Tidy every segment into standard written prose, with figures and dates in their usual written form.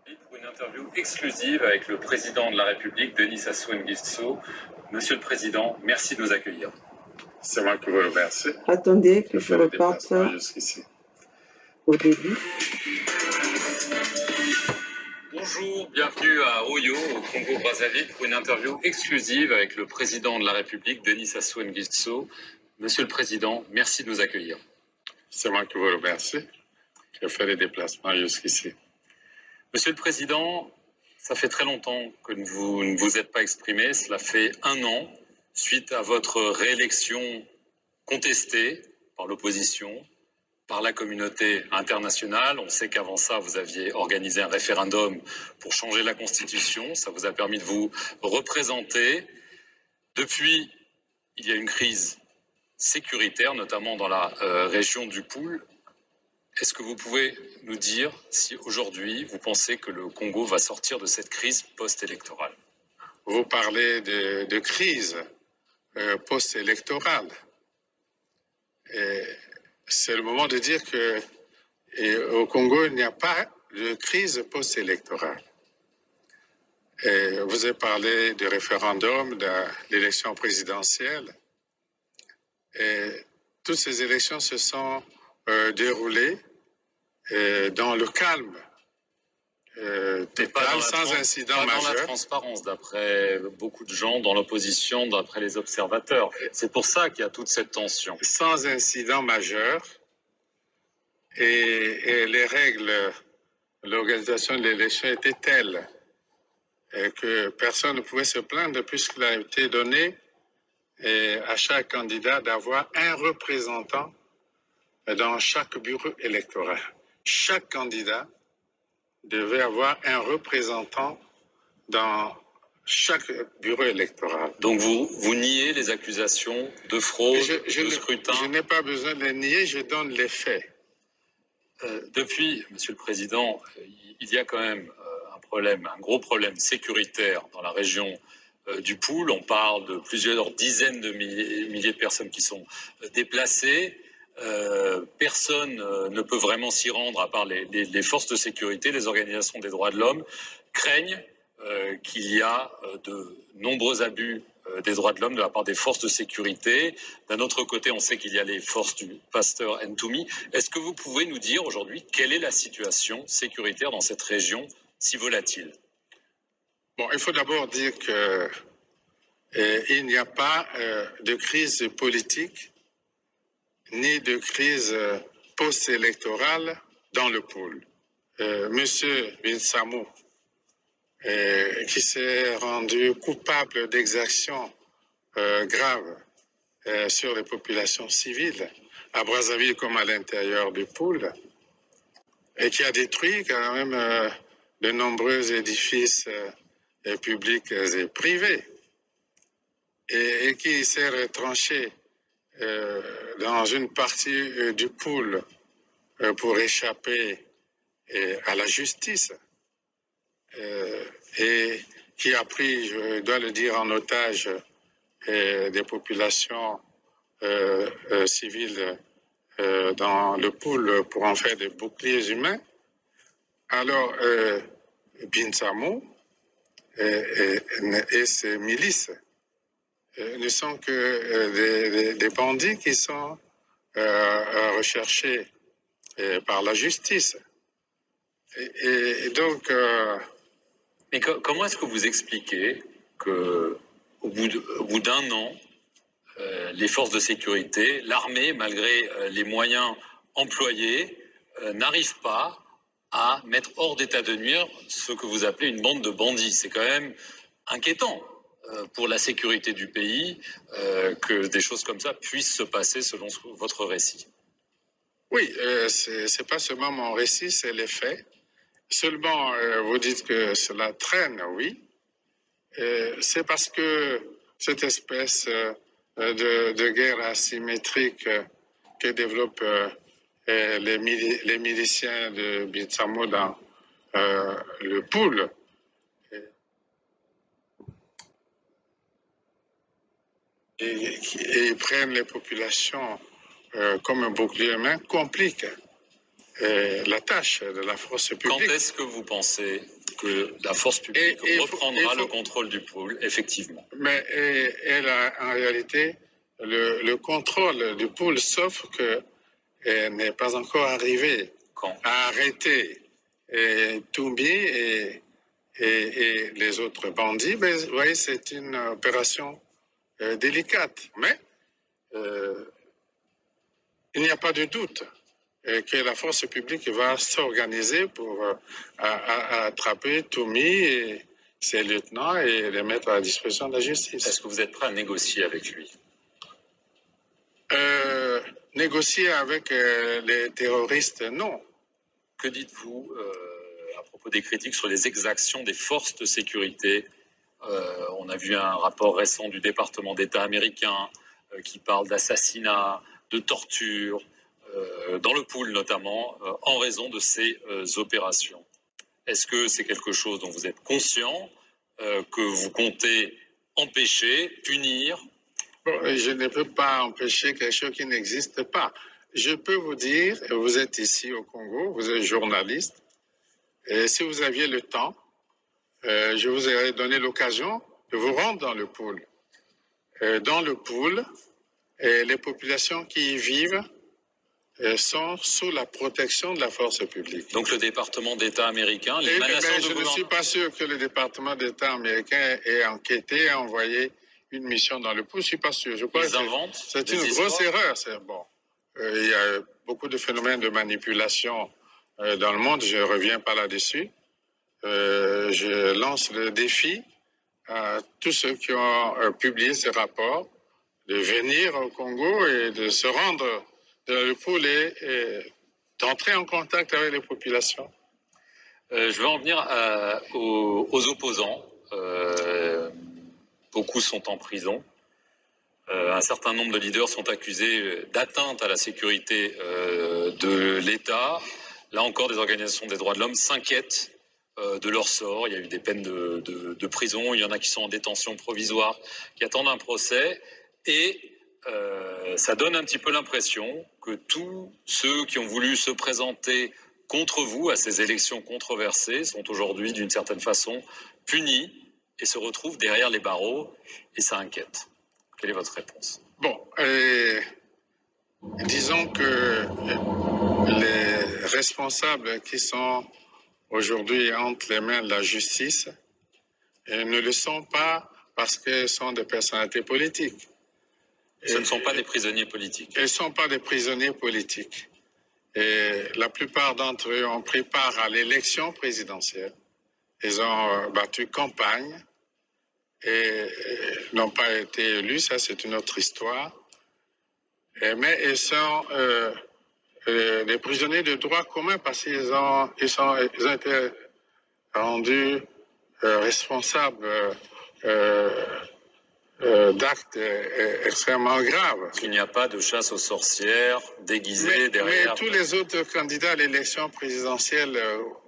Pour une interview exclusive avec le président de la République, Denis Sassou Nguesso. Monsieur le Président, merci de nous accueillir. C'est moi qui vous remercie. Attendez que je reparte jusqu'ici. au début. Bonjour, bienvenue à Oyo, au Congo-Brazzaville, pour une interview exclusive avec le président de la République, Denis Sassou Nguesso. Monsieur le Président, merci de nous accueillir. C'est moi qui vous remercie. J'ai fait les déplacements jusqu'ici. Monsieur le Président, ça fait très longtemps que vous ne vous êtes pas exprimé. Cela fait 1 an, suite à votre réélection contestée par l'opposition, par la communauté internationale. On sait qu'avant ça, vous aviez organisé un référendum pour changer la Constitution. Ça vous a permis de vous représenter. Depuis, il y a une crise sécuritaire, notamment dans la région du Poul. Est-ce que vous pouvez nous dire si aujourd'hui vous pensez que le Congo va sortir de cette crise post-électorale? Vous parlez de crise post-électorale. C'est le moment de dire qu'au Congo, il n'y a pas de crise post-électorale. Vous avez parlé du référendum, de l'élection présidentielle. Toutes ces élections se sont déroulées dans le calme total, sans incident majeur. Dans la transparence, d'après beaucoup de gens, dans l'opposition, d'après les observateurs. C'est pour ça qu'il y a toute cette tension. Sans incident majeur. Et les règles, l'organisation de l'élection était telle que personne ne pouvait se plaindre puisqu'il a été donné à chaque candidat d'avoir un représentant dans chaque bureau électoral. Chaque candidat devait avoir un représentant dans chaque bureau électoral. Donc vous niez les accusations de fraude, de scrutin? Je n'ai pas besoin de les nier, je donne les faits. Depuis, Monsieur le Président, il y a quand même un gros problème sécuritaire dans la région du Poul. On parle de plusieurs dizaines de milliers de personnes qui sont déplacées. Personne ne peut vraiment s'y rendre à part les forces de sécurité. Les organisations des droits de l'homme craignent qu'il y a de nombreux abus des droits de l'homme de la part des forces de sécurité. D'un autre côté, on sait qu'il y a les forces du pasteur Ntoumi. Est-ce que vous pouvez nous dire aujourd'hui quelle est la situation sécuritaire dans cette région si volatile? Bon, il faut d'abord dire qu'il n'y a pas de crise politique ni de crise post-électorale dans le pôle. Monsieur Binsamou, qui s'est rendu coupable d'exactions graves sur les populations civiles, à Brazzaville comme à l'intérieur du pôle, et qui a détruit quand même de nombreux édifices publics et privés, et qui s'est retranché dans une partie du pôle pour échapper à la justice, et qui a pris, je dois le dire, en otage des populations civiles dans le pôle pour en faire des boucliers humains. Alors, Binsamou et ses milices ne sont que des bandits qui sont recherchés par la justice. Et donc... Mais comment est-ce que vous expliquez qu'au bout d'1 an, les forces de sécurité, l'armée, malgré les moyens employés, n'arrivent pas à mettre hors d'état de nuire ce que vous appelez une bande de bandits? C'est quand même inquiétant pour la sécurité du pays que des choses comme ça puissent se passer selon votre récit. Oui, c'est pas seulement mon récit, c'est les faits. Seulement, vous dites que cela traîne, oui. C'est parce que cette espèce de guerre asymétrique que développent les miliciens de Binsamou dans le Poul, et ils prennent les populations comme un bouclier humain, complique la tâche de la force publique. Quand est-ce que vous pensez que la force publique reprendra le contrôle du pôle, effectivement? Mais en réalité, le contrôle du pôle, sauf que n'est pas encore arrivé à arrêter Toumi et les autres bandits. Mais vous voyez, c'est une opération délicate. Mais il n'y a pas de doute que la force publique va s'organiser pour attraper Toumi et ses lieutenants et les mettre à la disposition de la justice. Est-ce que vous êtes prêt à négocier avec lui? Négocier avec les terroristes, non. Que dites-vous à propos des critiques sur les exactions des forces de sécurité? On a vu un rapport récent du département d'État américain qui parle d'assassinats, de torture, dans le pool notamment, en raison de ces opérations. Est-ce que c'est quelque chose dont vous êtes conscient, que vous comptez empêcher, punir? Bon, je ne peux pas empêcher quelque chose qui n'existe pas. Je peux vous dire, vous êtes ici au Congo, vous êtes journaliste, et si vous aviez le temps, je vous aurais donné l'occasion de vous rendre dans le pôle. Dans le pôle, les populations qui y vivent sont sous la protection de la force publique. Donc le département d'État américain, l'émanation de je ne suis pas sûr que le département d'État américain ait enquêté et envoyé une mission dans le pôle. Je ne suis pas sûr. Je crois que c'est une grosse erreur. Bon. Il y a beaucoup de phénomènes de manipulation dans le monde. Je ne reviens pas là-dessus. Je lance le défi à tous ceux qui ont publié ce rapport de venir au Congo et de se rendre dans le pôle et d'entrer en contact avec les populations. Je vais en venir aux opposants. Beaucoup sont en prison. Un certain nombre de leaders sont accusés d'atteinte à la sécurité de l'État. Là encore, des organisations des droits de l'homme s'inquiètent de leur sort. Il y a eu des peines de prison. Il y en a qui sont en détention provisoire, qui attendent un procès. Et ça donne un petit peu l'impression que tous ceux qui ont voulu se présenter contre vous à ces élections controversées sont aujourd'hui, d'une certaine façon, punis et se retrouvent derrière les barreaux, et ça inquiète. Quelle est votre réponse? Bon, disons que les responsables qui sont aujourd'hui entre les mains de la justice ne le sont pas parce qu'ils sont des personnalités politiques. Ce ne sont pas des prisonniers politiques. Ils ne sont pas des prisonniers politiques. Et la plupart d'entre eux ont pris part à l'élection présidentielle. Ils ont battu campagne et n'ont pas été élus. Ça, c'est une autre histoire. Mais ils sont des prisonniers de droit commun parce qu'ils ont été rendus responsables d'actes extrêmement graves. Il n'y a pas de chasse aux sorcières déguisées derrière. Mais tous les autres candidats à l'élection présidentielle,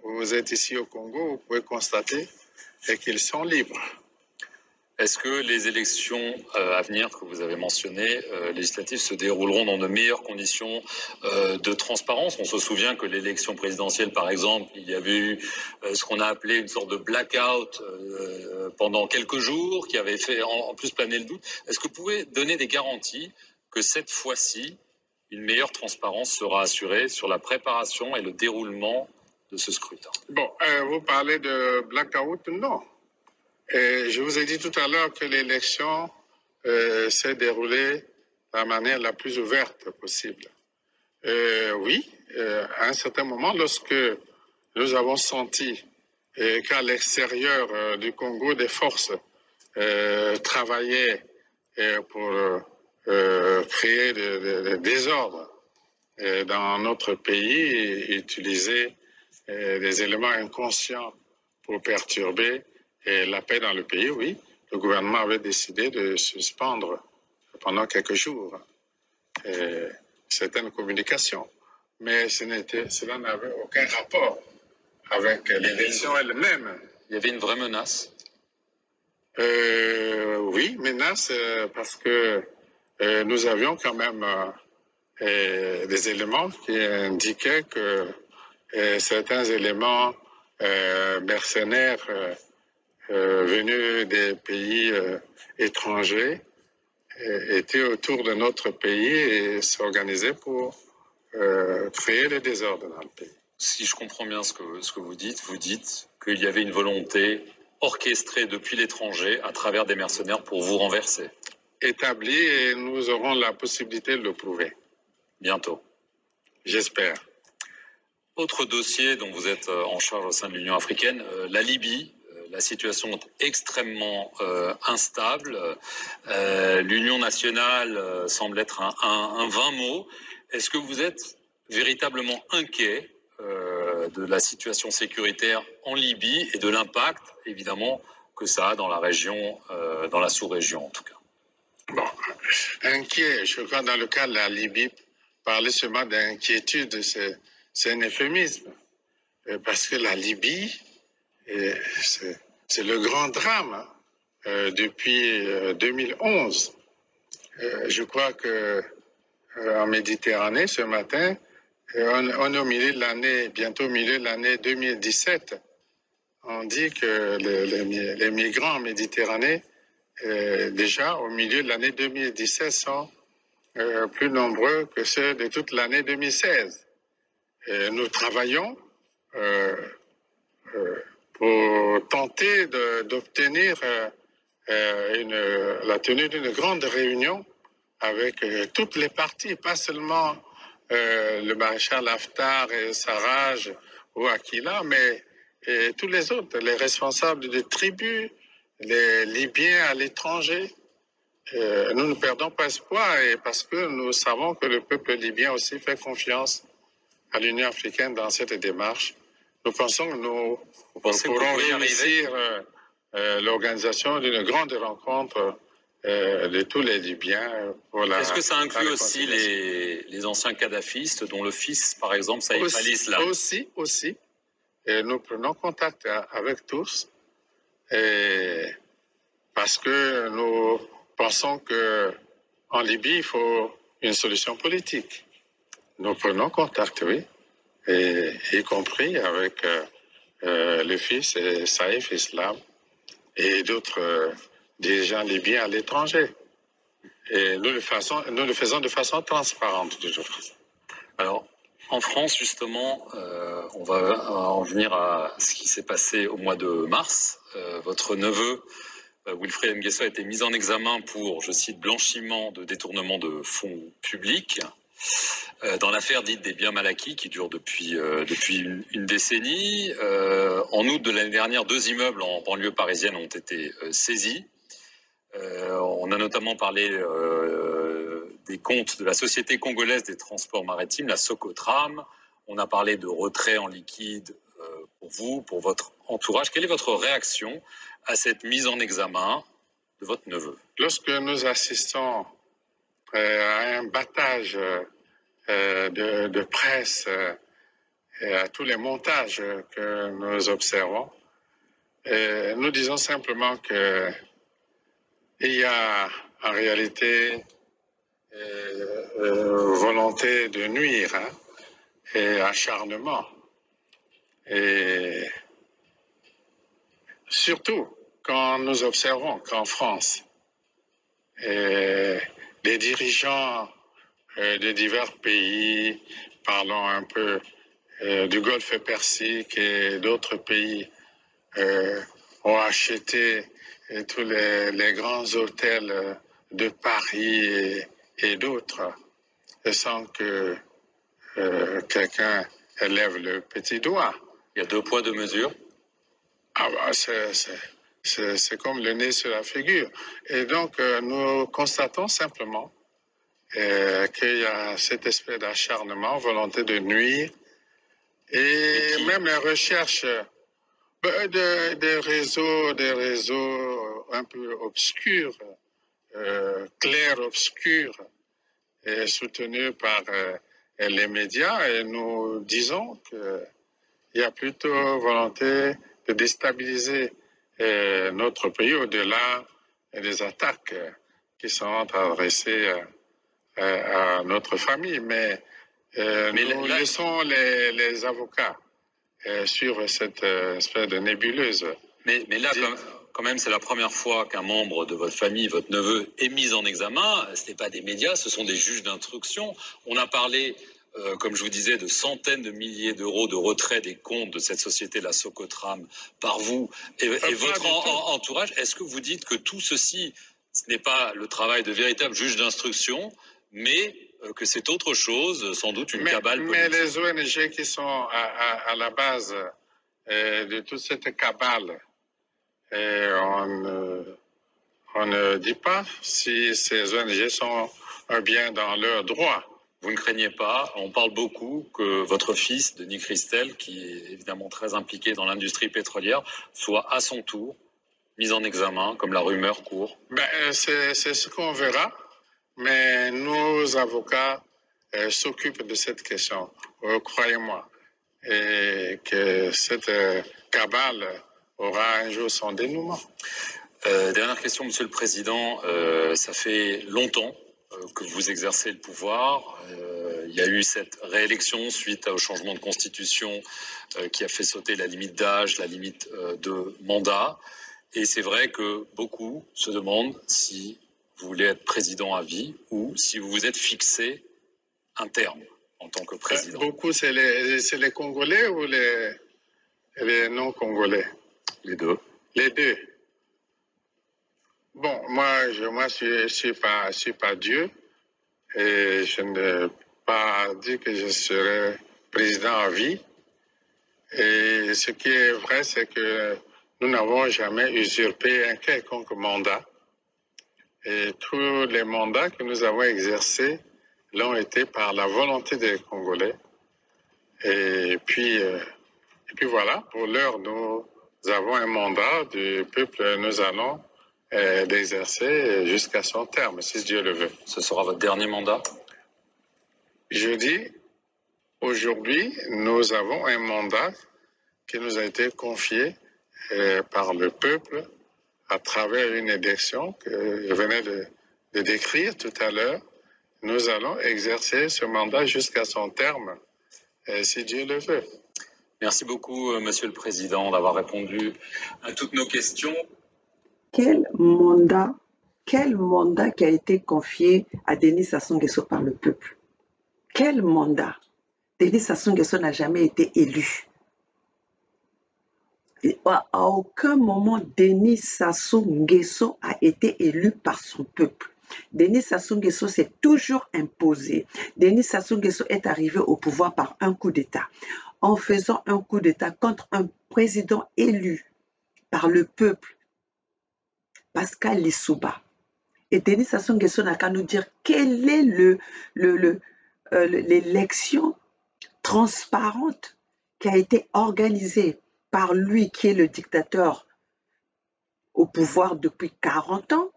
vous êtes ici au Congo, vous pouvez constater qu'ils sont libres. Est-ce que les élections à venir que vous avez mentionnées, législatives, se dérouleront dans de meilleures conditions de transparence? On se souvient que l'élection présidentielle, par exemple, il y avait eu ce qu'on a appelé une sorte de blackout pendant quelques jours, qui avait fait en plus planer le doute. Est-ce que vous pouvez donner des garanties que cette fois-ci, une meilleure transparence sera assurée sur la préparation et le déroulement de ce scrutin? Bon, vous parlez de blackout? Non. Et je vous ai dit tout à l'heure que l'élection s'est déroulée de la manière la plus ouverte possible. Oui, à un certain moment, lorsque nous avons senti qu'à l'extérieur du Congo, des forces travaillaient pour créer des désordres dans notre pays et utiliser des éléments inconscients pour perturber la paix dans le pays, oui, le gouvernement avait décidé de suspendre pendant quelques jours certaines communications. Mais cela n'avait aucun rapport avec l'élection elle-même. Il y avait une vraie menace? Oui, menace parce que nous avions quand même des éléments qui indiquaient que certains éléments mercenaires venus des pays étrangers étaient autour de notre pays et s'organisaient pour créer le désordre dans le pays. Si je comprends bien ce que vous dites qu'il y avait une volonté orchestrée depuis l'étranger à travers des mercenaires pour vous renverser. Établi, et nous aurons la possibilité de le prouver. Bientôt. J'espère. Autre dossier dont vous êtes en charge au sein de l'Union africaine, la Libye. La situation est extrêmement instable. L'Union nationale semble être un vain mot. Est-ce que vous êtes véritablement inquiet de la situation sécuritaire en Libye et de l'impact, évidemment, que ça a dans la région, dans la sous-région en tout cas? Bon, inquiet, je crois dans le cas de la Libye, parler seulement d'inquiétude, c'est un euphémisme. Parce que la Libye, c'est le grand drame depuis 2011. Je crois que en Méditerranée, ce matin, on est au milieu de l'année, bientôt au milieu de l'année 2017. On dit que les migrants en Méditerranée, déjà au milieu de l'année 2017, sont plus nombreux que ceux de toute l'année 2016. Nous travaillons pour tenter d'obtenir la tenue d'une grande réunion avec toutes les parties, pas seulement le maréchal Haftar et Sarraj ou Aquila, mais tous les autres, les responsables des tribus, les Libyens à l'étranger. Nous ne perdons pas espoir, et parce que nous savons que le peuple libyen aussi fait confiance à l'Union africaine dans cette démarche. Nous pensons que nous pourrons réussir l'organisation d'une grande rencontre de tous les Libyens. Est-ce que ça inclut aussi les anciens kadhafistes, dont le fils, par exemple, Saïf al-Islam? Aussi. Et nous prenons contact avec tous, parce que nous pensons qu'en Libye, il faut une solution politique. Nous prenons contact, oui, y compris avec le fils Saïf Islam et d'autres dirigeants libyens à l'étranger. Et nous le faisons de façon transparente toujours. Alors, en France, justement, on va en venir à ce qui s'est passé au mois de mars. Votre neveu, Wilfried Nguesso, a été mis en examen pour, je cite, blanchiment de détournement de fonds publics. Dans l'affaire dite des biens mal acquis qui dure depuis une décennie. En août de l'année dernière, 2 immeubles en banlieue parisienne ont été saisis. On a notamment parlé des comptes de la Société congolaise des transports maritimes, la Socotram. On a parlé de retrait en liquide pour vous, pour votre entourage. Quelle est votre réaction à cette mise en examen de votre neveu? Lorsque nous assistons à un battage de presse et à tous les montages que nous observons, nous disons simplement que il y a en réalité volonté de nuire et acharnement. Et surtout quand nous observons qu'en France, les dirigeants de divers pays, parlons un peu du Golfe Persique et d'autres pays, ont acheté tous les grands hôtels de Paris et d'autres, sans que quelqu'un lève le petit doigt. Il y a 2 poids, 2 mesures. Ah bah, c'est comme le nez sur la figure. Et donc, nous constatons simplement qu'il y a cette espèce d'acharnement, volonté de nuire, et même la recherche des réseaux un peu obscurs, clairs-obscurs, et soutenus par les médias. Et nous disons qu'il y a plutôt volonté de déstabiliser notre pays au-delà des attaques qui sont adressées à notre famille, mais nous laissons les avocats suivre cette espèce de nébuleuse. Mais là, quand même, c'est la première fois qu'un membre de votre famille, votre neveu, est mis en examen. Ce n'est pas des médias, ce sont des juges d'instruction. On a parlé, comme je vous disais, de centaines de milliers d'euros de retrait des comptes de cette société, la Socotram, par vous et votre entourage. Est-ce que vous dites que tout ceci, ce n'est pas le travail de véritables juges d'instruction, mais que c'est autre chose, sans doute une cabale politique? Mais les ONG qui sont à la base de toute cette cabale, on ne dit pas si ces ONG sont bien dans leurs droits. Vous ne craignez pas, on parle beaucoup que votre fils, Denis Christel, qui est évidemment très impliqué dans l'industrie pétrolière, soit à son tour mis en examen, comme la rumeur court? C'est ce qu'on verra, mais nos avocats s'occupent de cette question, croyez-moi, et que cette cabale aura un jour son dénouement. Dernière question, Monsieur le Président. Ça fait longtemps que vous exercez le pouvoir. Il y a eu cette réélection suite au changement de constitution qui a fait sauter la limite d'âge, la limite de mandat. Et c'est vrai que beaucoup se demandent si vous voulez être président à vie ou si vous vous êtes fixé un terme en tant que président. Beaucoup, c'est les Congolais ou les non-Congolais? Les deux. Les deux. Bon, moi, je suis pas Dieu et je ne pas dire que je serai président à vie. Et ce qui est vrai, c'est que nous n'avons jamais usurpé un quelconque mandat. Et tous les mandats que nous avons exercés l'ont été par la volonté des Congolais. Et puis voilà, pour l'heure, nous avons un mandat du peuple, nous allons d'exercer jusqu'à son terme, si Dieu le veut. Ce sera votre dernier mandat? Je dis, aujourd'hui, nous avons un mandat qui nous a été confié par le peuple à travers une élection que je venais de décrire tout à l'heure. Nous allons exercer ce mandat jusqu'à son terme, si Dieu le veut. Merci beaucoup, Monsieur le Président, d'avoir répondu à toutes nos questions. Quel mandat qui a été confié à Denis Sassou Nguesso par le peuple? Quel mandat? Denis Sassou Nguesso n'a jamais été élu. Et à aucun moment, Denis Sassou Nguesso a été élu par son peuple. Denis Sassou Nguesso s'est toujours imposé. Denis Sassou Nguesso est arrivé au pouvoir par un coup d'État, en faisant un coup d'État contre un président élu par le peuple, Pascal Lissouba. Et Denis Sassou Nguesso n'a qu'à nous dire quelle est l'élection transparente qui a été organisée par lui, qui est le dictateur au pouvoir depuis 40 ans,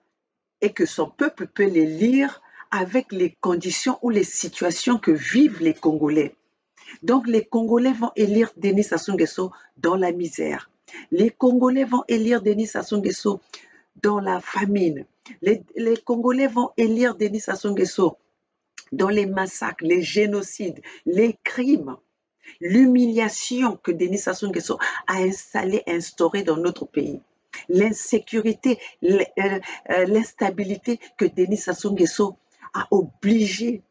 et que son peuple peut les lire avec les conditions ou les situations que vivent les Congolais. Donc les Congolais vont élire Denis Sassou Nguesso dans la misère. Les Congolais vont élire Denis Sassou Nguesso dans la famine. Les Congolais vont élire Denis Sassou Nguesso dans les massacres, les génocides, les crimes, l'humiliation que Denis Sassou Nguesso a instaurée dans notre pays, l'insécurité, l'instabilité que Denis Sassou Nguesso a obligé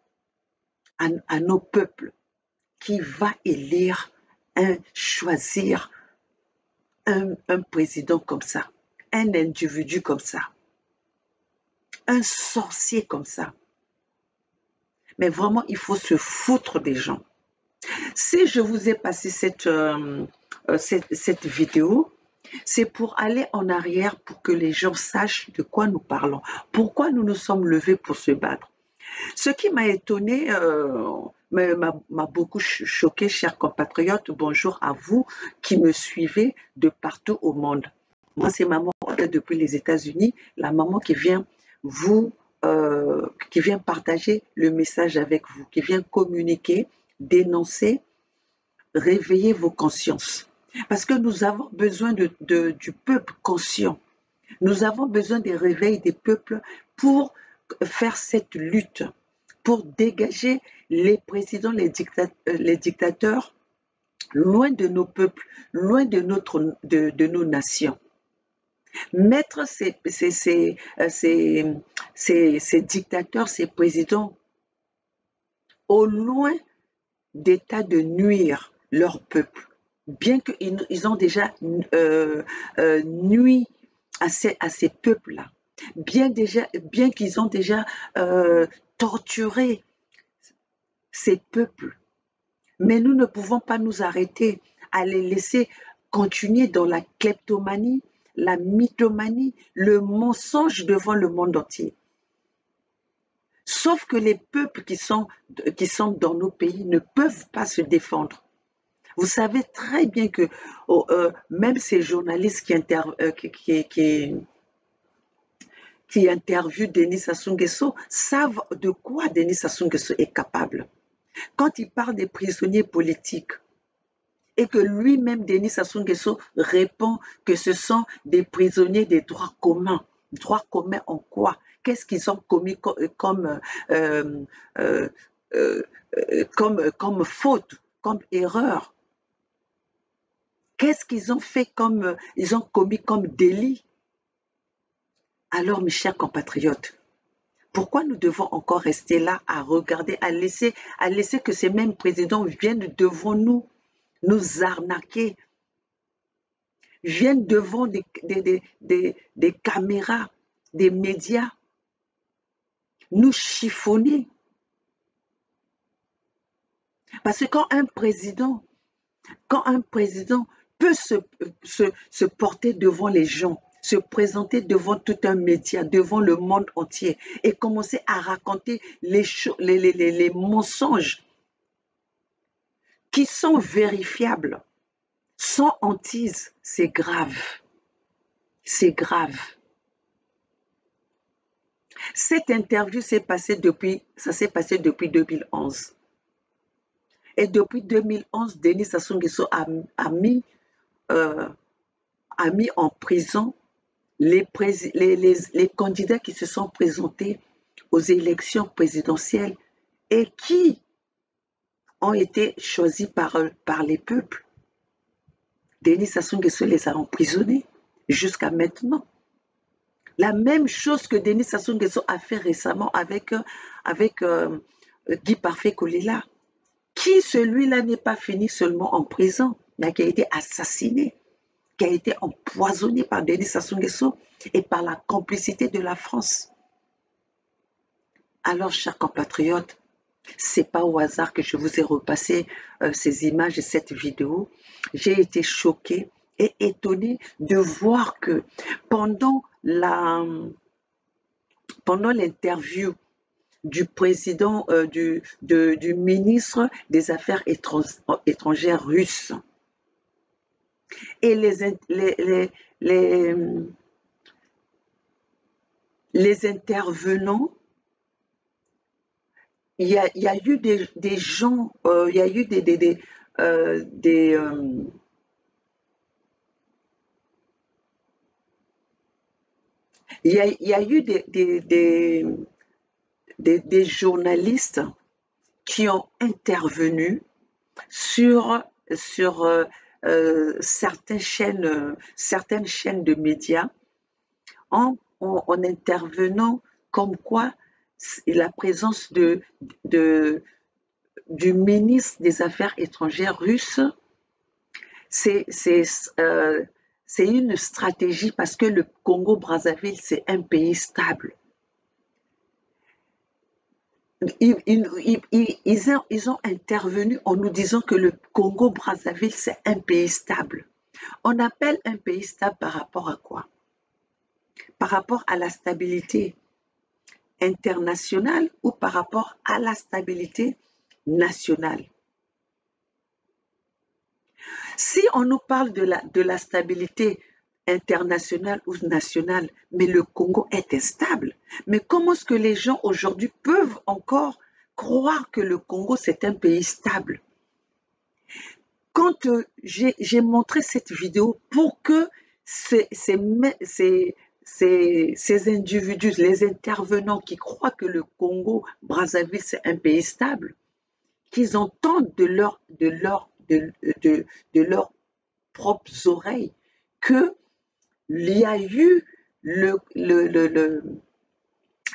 à nos peuples, qui va élire, choisir un président comme ça, un individu comme ça, un sorcier comme ça. Mais vraiment, il faut se foutre des gens. Si je vous ai passé cette vidéo, c'est pour aller en arrière pour que les gens sachent de quoi nous parlons, pourquoi nous nous sommes levés pour se battre. Ce qui m'a étonné, m'a beaucoup choqué, chers compatriotes. Bonjour à vous qui me suivez de partout au monde. Moi, c'est maman depuis les États-Unis, la maman qui vient qui vient partager le message avec vous, qui vient communiquer, dénoncer, réveiller vos consciences. Parce que nous avons besoin du peuple conscient. Nous avons besoin des réveils des peuples pour faire cette lutte, pour dégager les présidents, les dictateurs loin de nos peuples, loin de nos nations. Mettre ces dictateurs, ces présidents au loin d'état de nuire leur peuple, bien qu'ils ont déjà nui à ces peuples-là, bien qu'ils ont déjà torturé ces peuples. Mais nous ne pouvons pas nous arrêter à les laisser continuer dans la kleptomanie, la mythomanie, le mensonge devant le monde entier. Sauf que les peuples qui sont dans nos pays ne peuvent pas se défendre. Vous savez très bien que même ces journalistes qui interviewent Denis Sassou Nguesso savent de quoi Denis Sassou Nguesso est capable. Quand il parle des prisonniers politiques et que lui-même, Denis Sassou Nguesso, répond que ce sont des prisonniers des droits communs. Droits communs en quoi? Qu'est-ce qu'ils ont commis comme faute, comme erreur? Qu'est-ce qu'ils ont fait ils ont commis comme délit? Alors, mes chers compatriotes, pourquoi nous devons encore rester là à regarder, à laisser que ces mêmes présidents viennent devant nous arnaquer, viennent devant des caméras, des médias, nous chiffonner? Parce que quand un président peut se porter devant les gens, se présenter devant tout un média, devant le monde entier et commencer à raconter les mensonges qui sont vérifiables, sans hantise, c'est grave. C'est grave. Cette interview s'est passée depuis 2011. Et depuis 2011, Denis Sassou Nguesso a mis en prison les candidats qui se sont présentés aux élections présidentielles et qui ont été choisis par les peuples. Denis Sassou Nguesso les a emprisonnés jusqu'à maintenant. La même chose que Denis Sassou Nguesso a fait récemment avec Guy Parfait Kolela, qui celui-là n'est pas fini seulement en prison, mais qui a été assassiné, qui a été empoisonné par Denis Sassou Nguesso et par la complicité de la France. Alors, chers compatriotes, c'est pas au hasard que je vous ai repassé ces images et cette vidéo. J'ai été choquée et étonnée de voir que pendant l'interview du président, du ministre des Affaires étrangères russe, et les intervenants, il y a eu des gens, il y a eu il y a eu des journalistes qui ont intervenu sur certaines chaînes de médias en intervenant comme quoi la présence du ministre des Affaires étrangères russe, c'est une stratégie parce que le Congo-Brazzaville, c'est un pays stable. Ils ont intervenu en nous disant que le Congo-Brazzaville, c'est un pays stable. On appelle un pays stable par rapport à quoi? Par rapport à la stabilité internationale ou par rapport à la stabilité nationale? Si on nous parle de la stabilité internationale ou nationale, mais le Congo est instable. Mais comment est-ce que les gens aujourd'hui peuvent encore croire que le Congo, c'est un pays stable? Quand j'ai montré cette vidéo pour que ces ces individus, les intervenants qui croient que le Congo-Brazzaville, c'est un pays stable, qu'ils entendent de leurs propres oreilles qu'il y a eu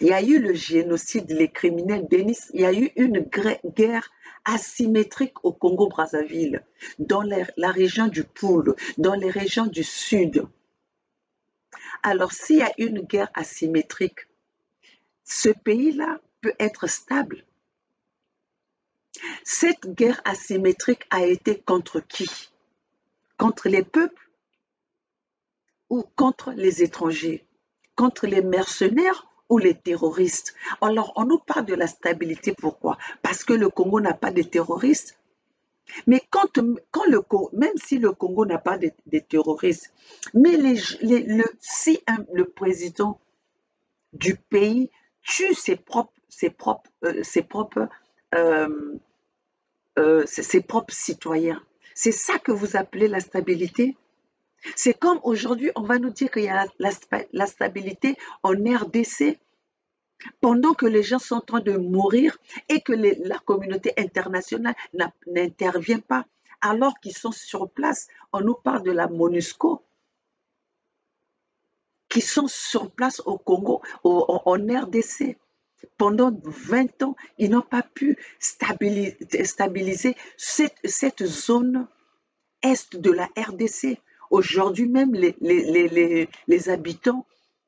il y a eu le génocide, les criminels, Denis, il y a eu une guerre asymétrique au Congo-Brazzaville, dans la région du Poul, dans les régions du Sud. Alors, s'il y a une guerre asymétrique, ce pays-là peut être stable. Cette guerre asymétrique a été contre qui? Contre les peuples ou contre les étrangers? Contre les mercenaires ou les terroristes? Alors, on nous parle de la stabilité, pourquoi? Parce que le Congo n'a pas de terroristes. Mais même si le Congo n'a pas de terroristes, mais si le président du pays tue ses propres citoyens, c'est ça que vous appelez la stabilité? C'est comme aujourd'hui, on va nous dire qu'il y a la stabilité en RDC, pendant que les gens sont en train de mourir et que la communauté internationale n'intervient pas, alors qu'ils sont sur place. On nous parle de la MONUSCO, qui sont sur place au Congo, en RDC. Pendant 20 ans, ils n'ont pas pu stabiliser cette zone est de la RDC. Aujourd'hui même, les habitants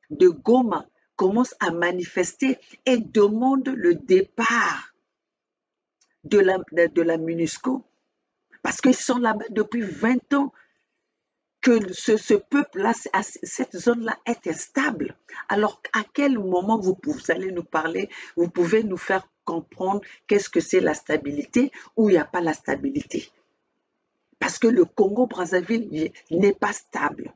de Goma commencent à manifester et demandent le départ de la MONUSCO, parce qu'ils sont là-bas depuis 20 ans, que ce peuple-là, cette zone-là est instable. Alors, à quel moment vous allez nous parler, vous pouvez nous faire comprendre qu'est-ce que c'est la stabilité ou il n'y a pas la stabilité? Parce que le Congo-Brazzaville n'est pas stable.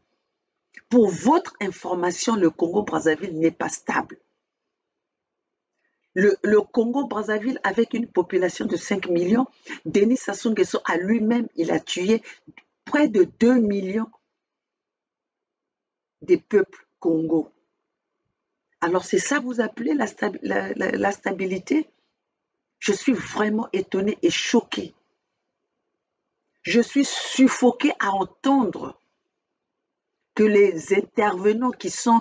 Pour votre information, le Congo-Brazzaville n'est pas stable. Le Congo-Brazzaville, avec une population de 5 millions, Denis Sassou Nguesso, à lui-même, il a tué près de 2 millions des peuples Congo. Alors, c'est ça que vous appelez la stabilité? Je suis vraiment étonnée et choquée. Je suis suffoquée à entendre que les intervenants qui sont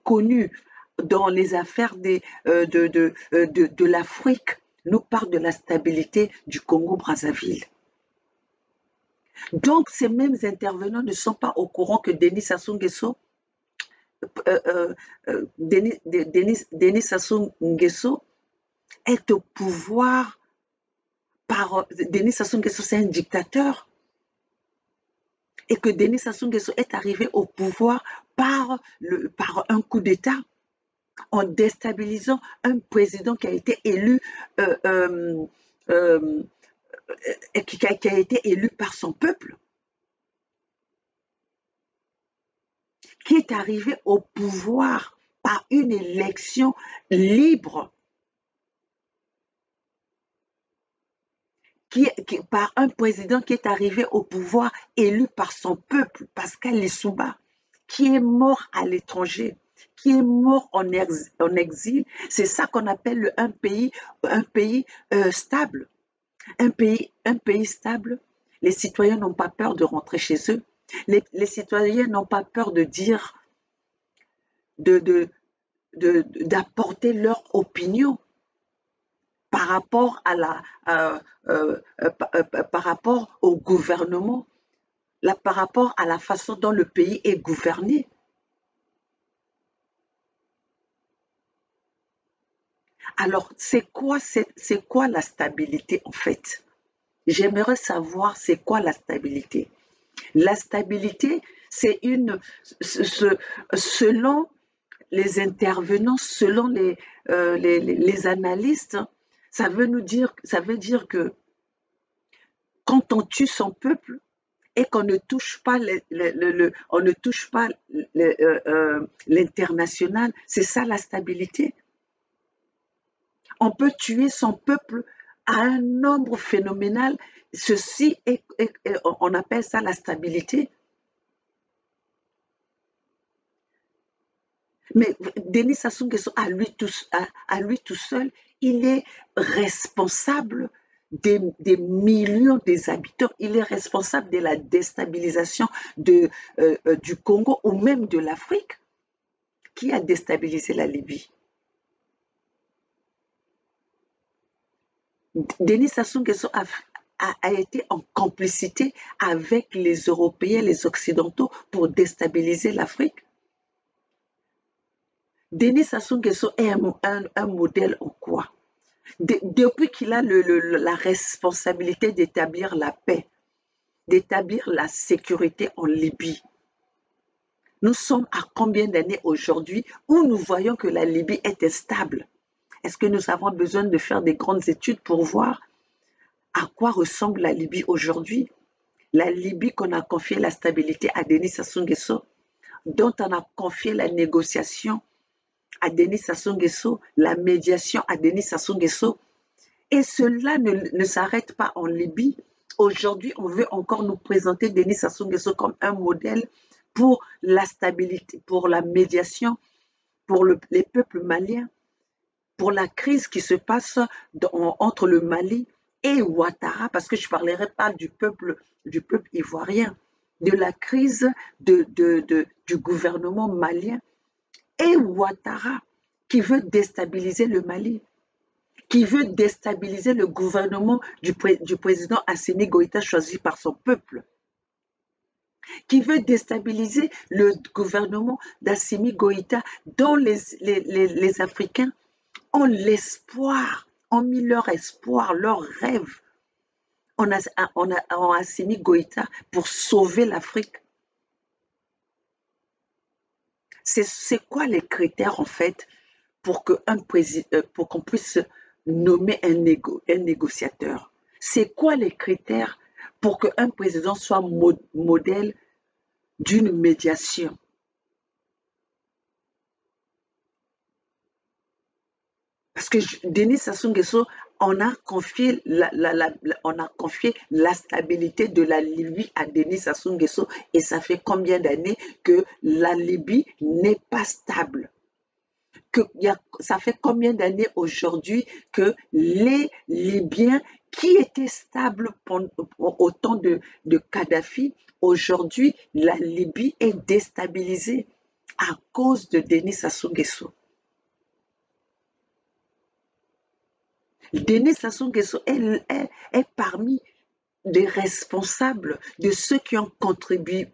connus dans les affaires de l'Afrique nous parlent de la stabilité du Congo-Brazzaville. Donc, ces mêmes intervenants ne sont pas au courant que Denis Sassou Nguesso, Denis Sassou Nguesso est au pouvoir Denis Sassou Nguesso, c'est un dictateur. Et que Denis Sassou Nguesso est arrivé au pouvoir par un coup d'État, en déstabilisant un président qui a été élu qui a été élu par son peuple, qui est arrivé au pouvoir par une élection libre, par un président qui est arrivé au pouvoir élu par son peuple, Pascal Lissouba, qui est mort à l'étranger, qui est mort en exil. C'est ça qu'on appelle un pays stable. Un pays stable, les citoyens n'ont pas peur de rentrer chez eux. Les citoyens n'ont pas peur de dire, d'apporter leur opinion par rapport par rapport au gouvernement, par rapport à la façon dont le pays est gouverné. Alors, c'est quoi la stabilité en fait? J'aimerais savoir c'est quoi la stabilité. La stabilité, c'est selon les intervenants, selon les analystes, ça veut dire que quand on tue son peuple et qu'on ne touche pas l'international, c'est ça la stabilité. On peut tuer son peuple à un nombre phénoménal. Ceci on appelle ça la stabilité. Mais Denis Sassou Nguesso, à lui tout seul, il est responsable des millions des habitants. Il est responsable de la déstabilisation du Congo ou même de l'Afrique. Qui a déstabilisé la Libye? Denis Sassou Nguesso a été en complicité avec les Européens, les Occidentaux pour déstabiliser l'Afrique. Denis Sassou Nguesso est un modèle en quoi? Depuis qu'il a la responsabilité d'établir la paix, d'établir la sécurité en Libye, nous sommes à combien d'années aujourd'hui où nous voyons que la Libye est instable? Est-ce que nous avons besoin de faire des grandes études pour voir à quoi ressemble la Libye aujourd'hui? La Libye qu'on a confié la stabilité à Denis Sassou Nguesso, dont on a confié la négociation à Denis Sassou Nguesso, la médiation à Denis Sassou Nguesso. Et cela ne s'arrête pas en Libye. Aujourd'hui, on veut encore nous présenter Denis Sassou Nguesso comme un modèle pour la stabilité, pour la médiation, pour les peuples maliens, pour la crise qui se passe entre le Mali et Ouattara, parce que je ne parlerai pas du peuple ivoirien, de la crise du gouvernement malien et Ouattara qui veut déstabiliser le Mali, qui veut déstabiliser le gouvernement du président Assimi Goïta choisi par son peuple, qui veut déstabiliser le gouvernement d'Assimi Goïta dont les Africains ont l'espoir, ont mis leur espoir, leur rêve en Assimi Goïta pour sauver l'Afrique. C'est quoi les critères en fait pour qu'on puisse nommer un négociateur? C'est quoi les critères pour qu'un président soit modèle d'une médiation? Parce que Denis Sassou Nguesso, on a confié la stabilité de la Libye à Denis Sassou Nguesso et ça fait combien d'années que la Libye n'est pas stable? Ça fait combien d'années aujourd'hui que les Libyens qui étaient stables au temps de Kadhafi, aujourd'hui la Libye est déstabilisée à cause de Denis Sassou Nguesso. Denis Sassou Nguesso est parmi des responsables de ceux qui ont contribué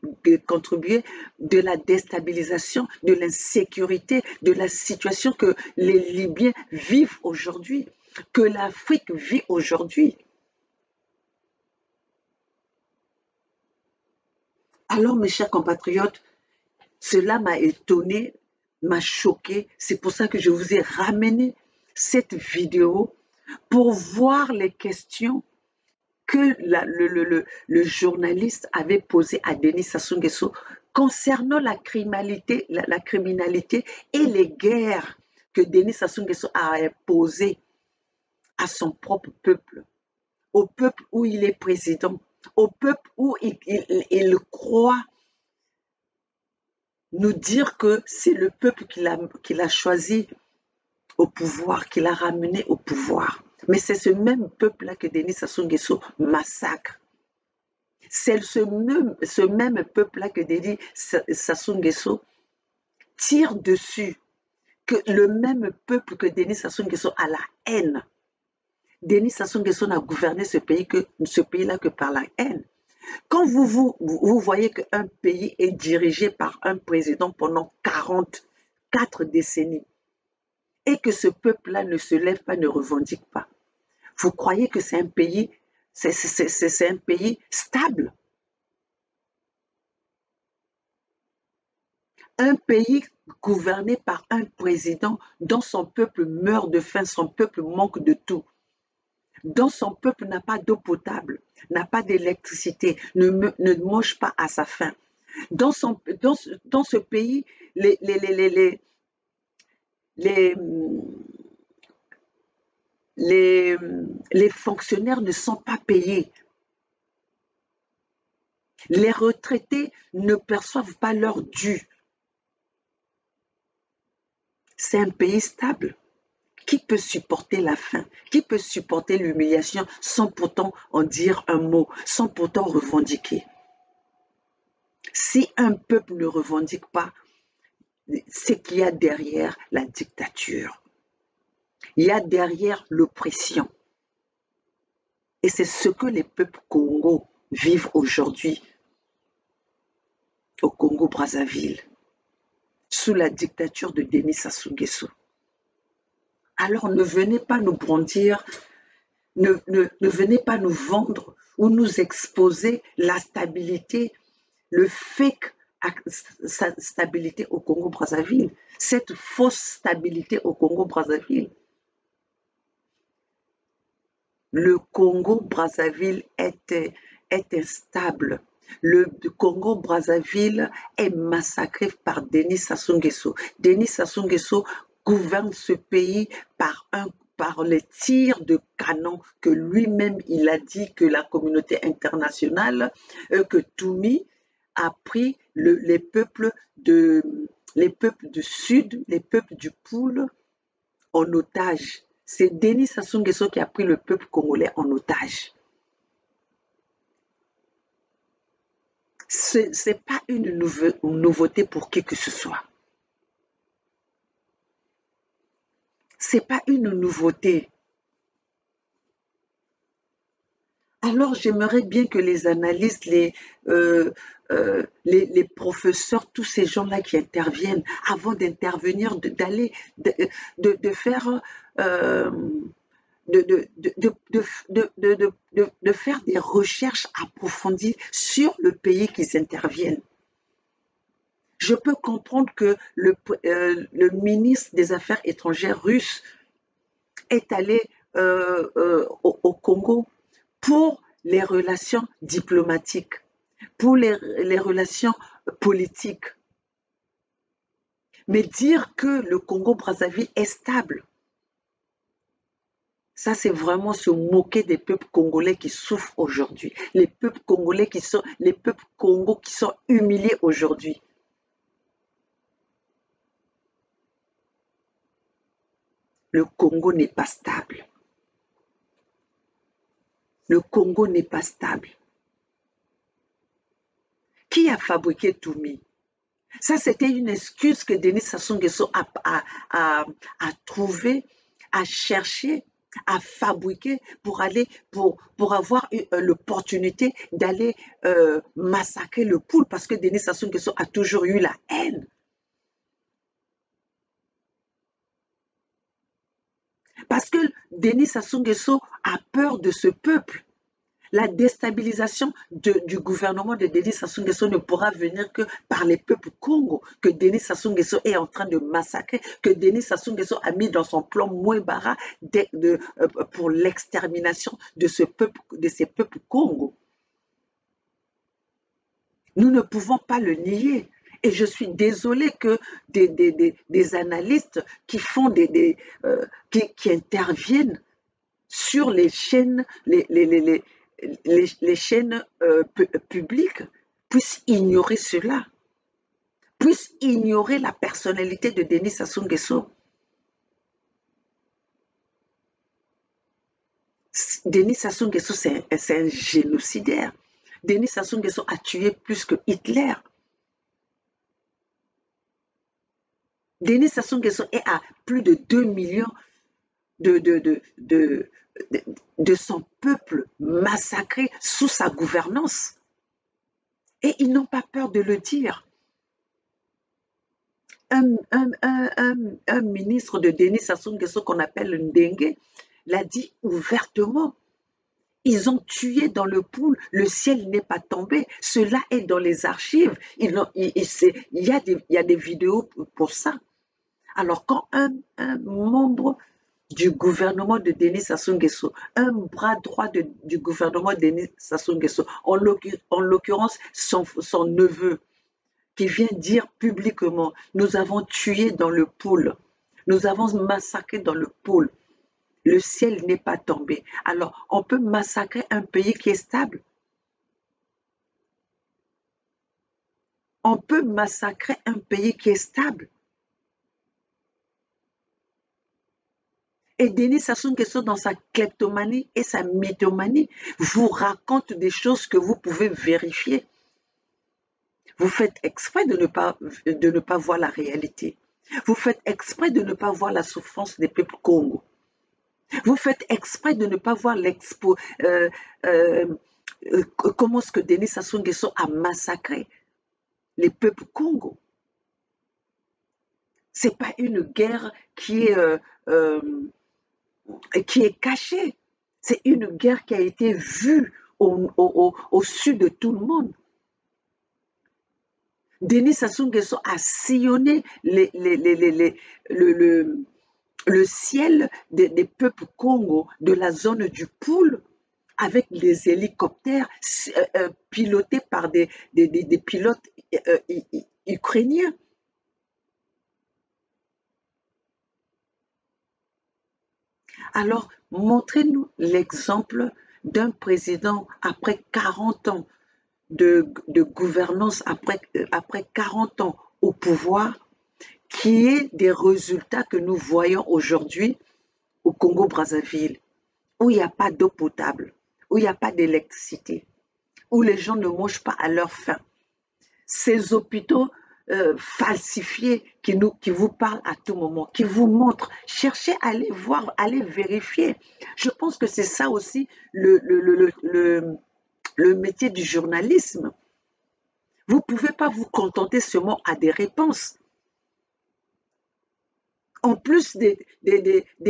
de la déstabilisation, de l'insécurité, de la situation que les Libyens vivent aujourd'hui, que l'Afrique vit aujourd'hui. Alors, mes chers compatriotes, cela m'a étonné, m'a choqué. C'est pour ça que je vous ai ramené cette vidéo pour voir les questions que le journaliste avait posées à Denis Sassou Nguesso concernant la criminalité et les guerres que Denis Sassou Nguesso a imposées à son propre peuple, au peuple où il est président, au peuple où il croit nous dire que c'est le peuple qu'il a choisi au pouvoir, qu'il a ramené au pouvoir. Mais c'est ce même peuple-là que Denis Sassou Nguesso massacre. C'est ce même peuple-là que Denis Sassou Nguesso tire dessus. Que le même peuple que Denis Sassou Nguesso a la haine. Denis Sassou Nguesso n'a gouverné ce pays-là que par la haine. Quand vous voyez qu'un pays est dirigé par un président pendant 44 décennies, et que ce peuple-là ne se lève pas, ne revendique pas. Vous croyez que c'est un pays, c'est un pays stable? Un pays gouverné par un président dont son peuple meurt de faim, son peuple manque de tout, dont son peuple n'a pas d'eau potable, n'a pas d'électricité, ne mange pas à sa faim. Dans ce pays, les fonctionnaires ne sont pas payés. Les retraités ne perçoivent pas leur dû. C'est un pays stable. Qui peut supporter la faim? Qui peut supporter l'humiliation sans pourtant en dire un mot, sans pourtant revendiquer? Si un peuple ne revendique pas, c'est qu'il y a derrière la dictature. Il y a derrière l'oppression. Et c'est ce que les peuples congolais vivent aujourd'hui au Congo-Brazzaville, sous la dictature de Denis Sassou Nguesso. Alors ne venez pas nous brandir, ne venez pas nous vendre ou nous exposer la stabilité, le fake stabilité au Congo-Brazzaville, cette fausse stabilité au Congo-Brazzaville. Le Congo-Brazzaville est instable. Le Congo-Brazzaville est massacré par Denis Sassou Nguesso. Denis Sassou Nguesso gouverne ce pays par les tirs de canon que lui-même il a dit que la communauté internationale, que Toumi a pris les peuples du Sud, les peuples du Poul en otage. C'est Denis Sassou Nguesso qui a pris le peuple congolais en otage. Ce n'est pas une nouveauté pour qui que ce soit. Ce n'est pas une nouveauté. Alors j'aimerais bien que les analystes, les professeurs, tous ces gens-là qui interviennent, avant d'intervenir, de faire des recherches approfondies sur le pays qu'ils interviennent. Je peux comprendre que le ministre des Affaires étrangères russe est allé au Congo pour les relations diplomatiques, pour les relations politiques. Mais dire que le Congo-Brazzaville est stable, ça c'est vraiment se moquer des peuples congolais qui souffrent aujourd'hui, les peuples congolais les peuples congolais qui sont humiliés aujourd'hui. Le Congo n'est pas stable. Le Congo n'est pas stable. Qui a fabriqué Toumi? Ça, c'était une excuse que Denis Sassou Nguesso a trouvé, a cherché, a fabriqué pour avoir l'opportunité d'aller massacrer le Poul, parce que Denis Sassou Nguesso a toujours eu la haine. Parce que Denis Sassou Nguesso a peur de ce peuple. La déstabilisation du gouvernement de Denis Sassou Nguesso ne pourra venir que par les peuples Congo, que Denis Sassou Nguesso est en train de massacrer, que Denis Sassou Nguesso a mis dans son plan Mouébara pour l'extermination de ces peuples Congo. Nous ne pouvons pas le nier. Et je suis désolée que des analystes qui font qui interviennent sur les chaînes, les chaînes publiques puissent ignorer cela, puissent ignorer la personnalité de Denis Sassou Nguesso. Denis Sassou Nguesso, c'est un génocidaire. Denis Sassou Nguesso a tué plus que Hitler. Denis Sassou Nguesso est à plus de 2 millions de son peuple massacré sous sa gouvernance. Et ils n'ont pas peur de le dire. Un ministre de Denis Sassou Nguesso qu'on appelle Ndengue l'a dit ouvertement. Ils ont tué dans le Poul, le ciel n'est pas tombé. Cela est dans les archives. Il y a des vidéos pour ça. Alors quand un membre du gouvernement de Denis Sassou Nguesso, un bras droit du gouvernement de Denis Sassou Nguesso, en l'occurrence son neveu, qui vient dire publiquement, nous avons tué dans le Poul, nous avons massacré dans le Poul, le ciel n'est pas tombé. Alors, on peut massacrer un pays qui est stable. On peut massacrer un pays qui est stable. Et Denis Sassou Nguesso, dans sa kleptomanie et sa mythomanie, vous raconte des choses que vous pouvez vérifier. Vous faites exprès de ne pas voir la réalité. Vous faites exprès de ne pas voir la souffrance des peuples Congo. Vous faites exprès de ne pas voir comment est-ce que Denis Sassou Nguesso a massacré les peuples Congo. Ce n'est pas une guerre qui est cachée. C'est une guerre qui a été vue au-dessus de tout le monde. Denis Sassou Nguesso a sillonné le ciel des peuples Congo, de la zone du Poul, avec les hélicoptères pilotés par des pilotes ukrainiens. Alors, montrez-nous l'exemple d'un président après 40 ans de gouvernance, après 40 ans au pouvoir, qui est des résultats que nous voyons aujourd'hui au Congo-Brazzaville, où il n'y a pas d'eau potable, où il n'y a pas d'électricité, où les gens ne mangent pas à leur faim. Ces hôpitaux falsifiés qui vous parlent à tout moment, qui vous montrent, cherchez à aller voir, à aller vérifier. Je pense que c'est ça aussi le métier du journalisme. Vous ne pouvez pas vous contenter seulement à des réponses. En plus des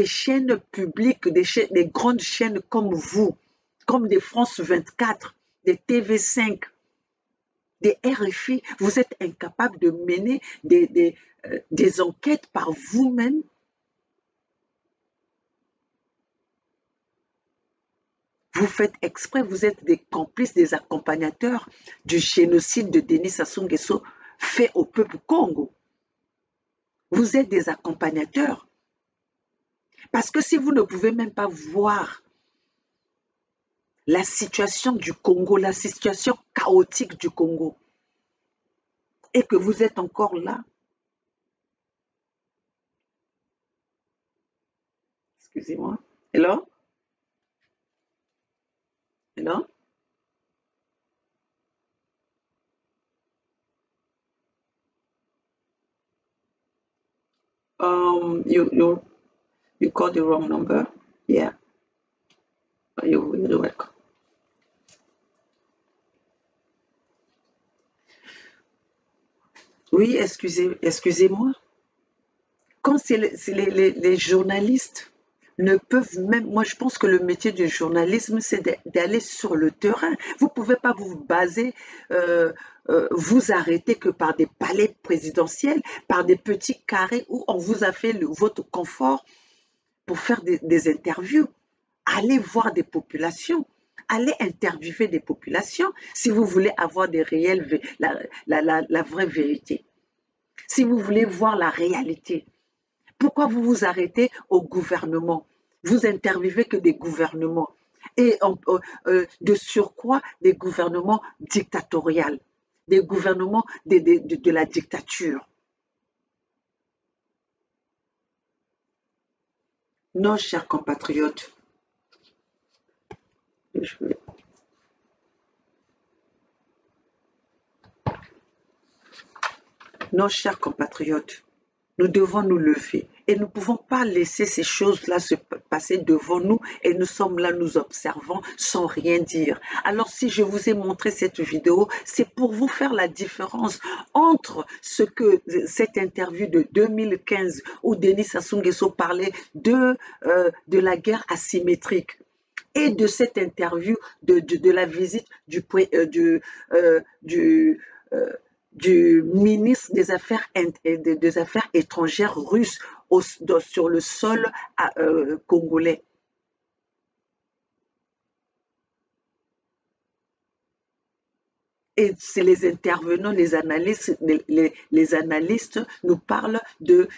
chaînes publiques, des grandes chaînes comme vous, comme des France 24, des TV5, des RFI, vous êtes incapables de mener des enquêtes par vous-même. Vous faites exprès, vous êtes des complices, des accompagnateurs du génocide de Denis Sassou Nguesso fait au peuple Congo. Vous êtes des accompagnateurs. Parce que si vous ne pouvez même pas voir la situation du Congo, la situation chaotique du Congo, et que vous êtes encore là, excusez-moi, hello? Hello? You called the wrong number. Yeah. You're welcome. Oui, excusez-moi. Quand c'est les journalistes ne peuvent même, moi je pense que le métier du journalisme, c'est d'aller sur le terrain. Vous ne pouvez pas vous baser, vous arrêter que par des palais présidentiels, par des petits carrés où on vous a fait votre confort pour faire des interviews. Allez voir des populations. Allez interviewer des populations si vous voulez avoir la vraie vérité. Si vous voulez voir la réalité. Pourquoi vous vous arrêtez au gouvernement? Vous interviewez que des gouvernements. Et de surcroît, des gouvernements dictatoriaux, des gouvernements de la dictature. Non, chers compatriotes. Non, chers compatriotes, nous devons nous lever et nous ne pouvons pas laisser ces choses-là se passer devant nous et nous sommes là, nous observons sans rien dire. Alors si je vous ai montré cette vidéo, c'est pour vous faire la différence entre cette interview de 2015 où Denis Sassou Nguesso parlait de la guerre asymétrique et de cette interview de la visite du ministre des Affaires étrangères russe sur le sol congolais. Et c'est les intervenants, les analystes nous parlent de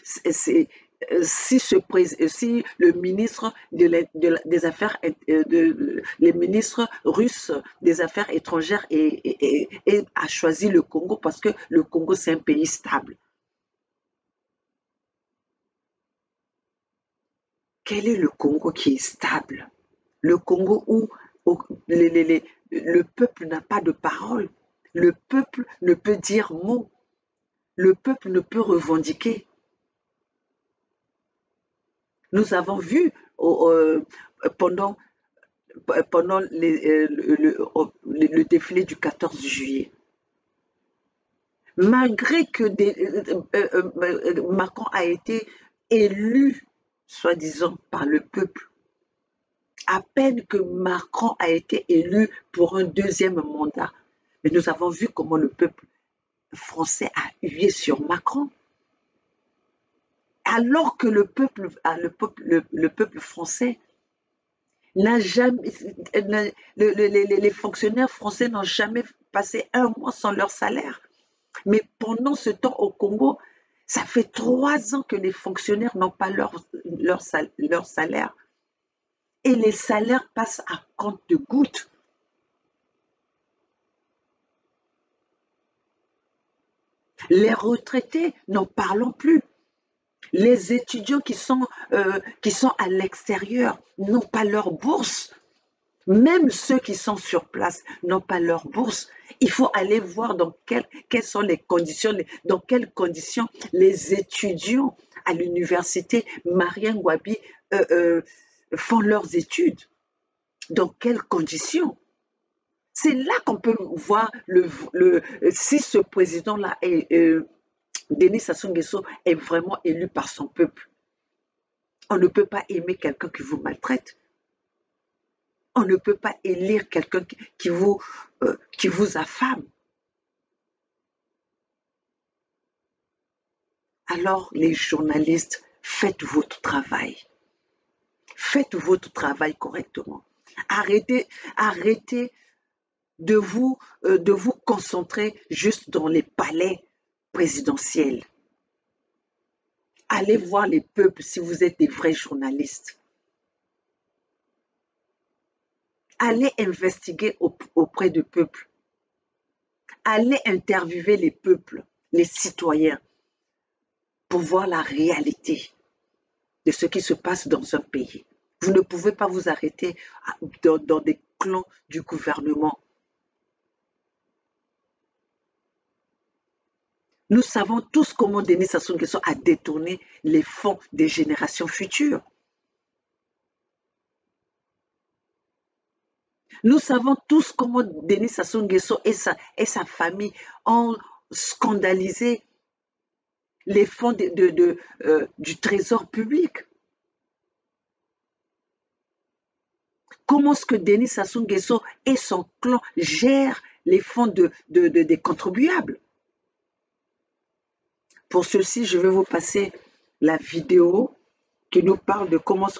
si le ministre des Affaires, les ministres russes des Affaires étrangères a choisi le Congo parce que le Congo c'est un pays stable. Quel est le Congo qui est stable? Le Congo où le peuple n'a pas de parole. Le peuple ne peut dire mot. Le peuple ne peut revendiquer. Nous avons vu pendant le défilé du 14 juillet, malgré que Macron a été élu, soi-disant, par le peuple, à peine que Macron a été élu pour un deuxième mandat, mais nous avons vu comment le peuple français a hué sur Macron. Alors que le peuple français n'a jamais, les fonctionnaires français n'ont jamais passé un mois sans leur salaire. Mais pendant ce temps au Congo, ça fait 3 ans que les fonctionnaires n'ont pas leur salaire. Et les salaires passent à compte-gouttes. Les retraités, n'en parlons plus. Les étudiants qui sont à l'extérieur n'ont pas leur bourse. Même ceux qui sont sur place n'ont pas leur bourse. Il faut aller voir quelles sont les conditions, dans quelles conditions les étudiants à l'université Marien Ngouabi font leurs études. Dans quelles conditions? C'est là qu'on peut voir si ce président-là Denis Sassou Nguesso est vraiment élu par son peuple. On ne peut pas aimer quelqu'un qui vous maltraite. On ne peut pas élire quelqu'un qui vous affame. Alors, les journalistes, faites votre travail. Faites votre travail correctement. Arrêtez de vous concentrer juste dans les palais présidentiels. Allez voir les peuples si vous êtes des vrais journalistes. Allez investiguer auprès du peuple. Allez interviewer les peuples, les citoyens, pour voir la réalité de ce qui se passe dans un pays. Vous ne pouvez pas vous arrêter dans des clans du gouvernement. Nous savons tous comment Denis Sassou Nguesso a détourné les fonds des générations futures. Nous savons tous comment Denis Sassou Nguesso et sa famille ont scandalisé les fonds du trésor public. Comment est-ce que Denis Sassou Nguesso et son clan gèrent les fonds des contribuables? Pour ceci, je vais vous passer la vidéo qui nous parle de comment est-ce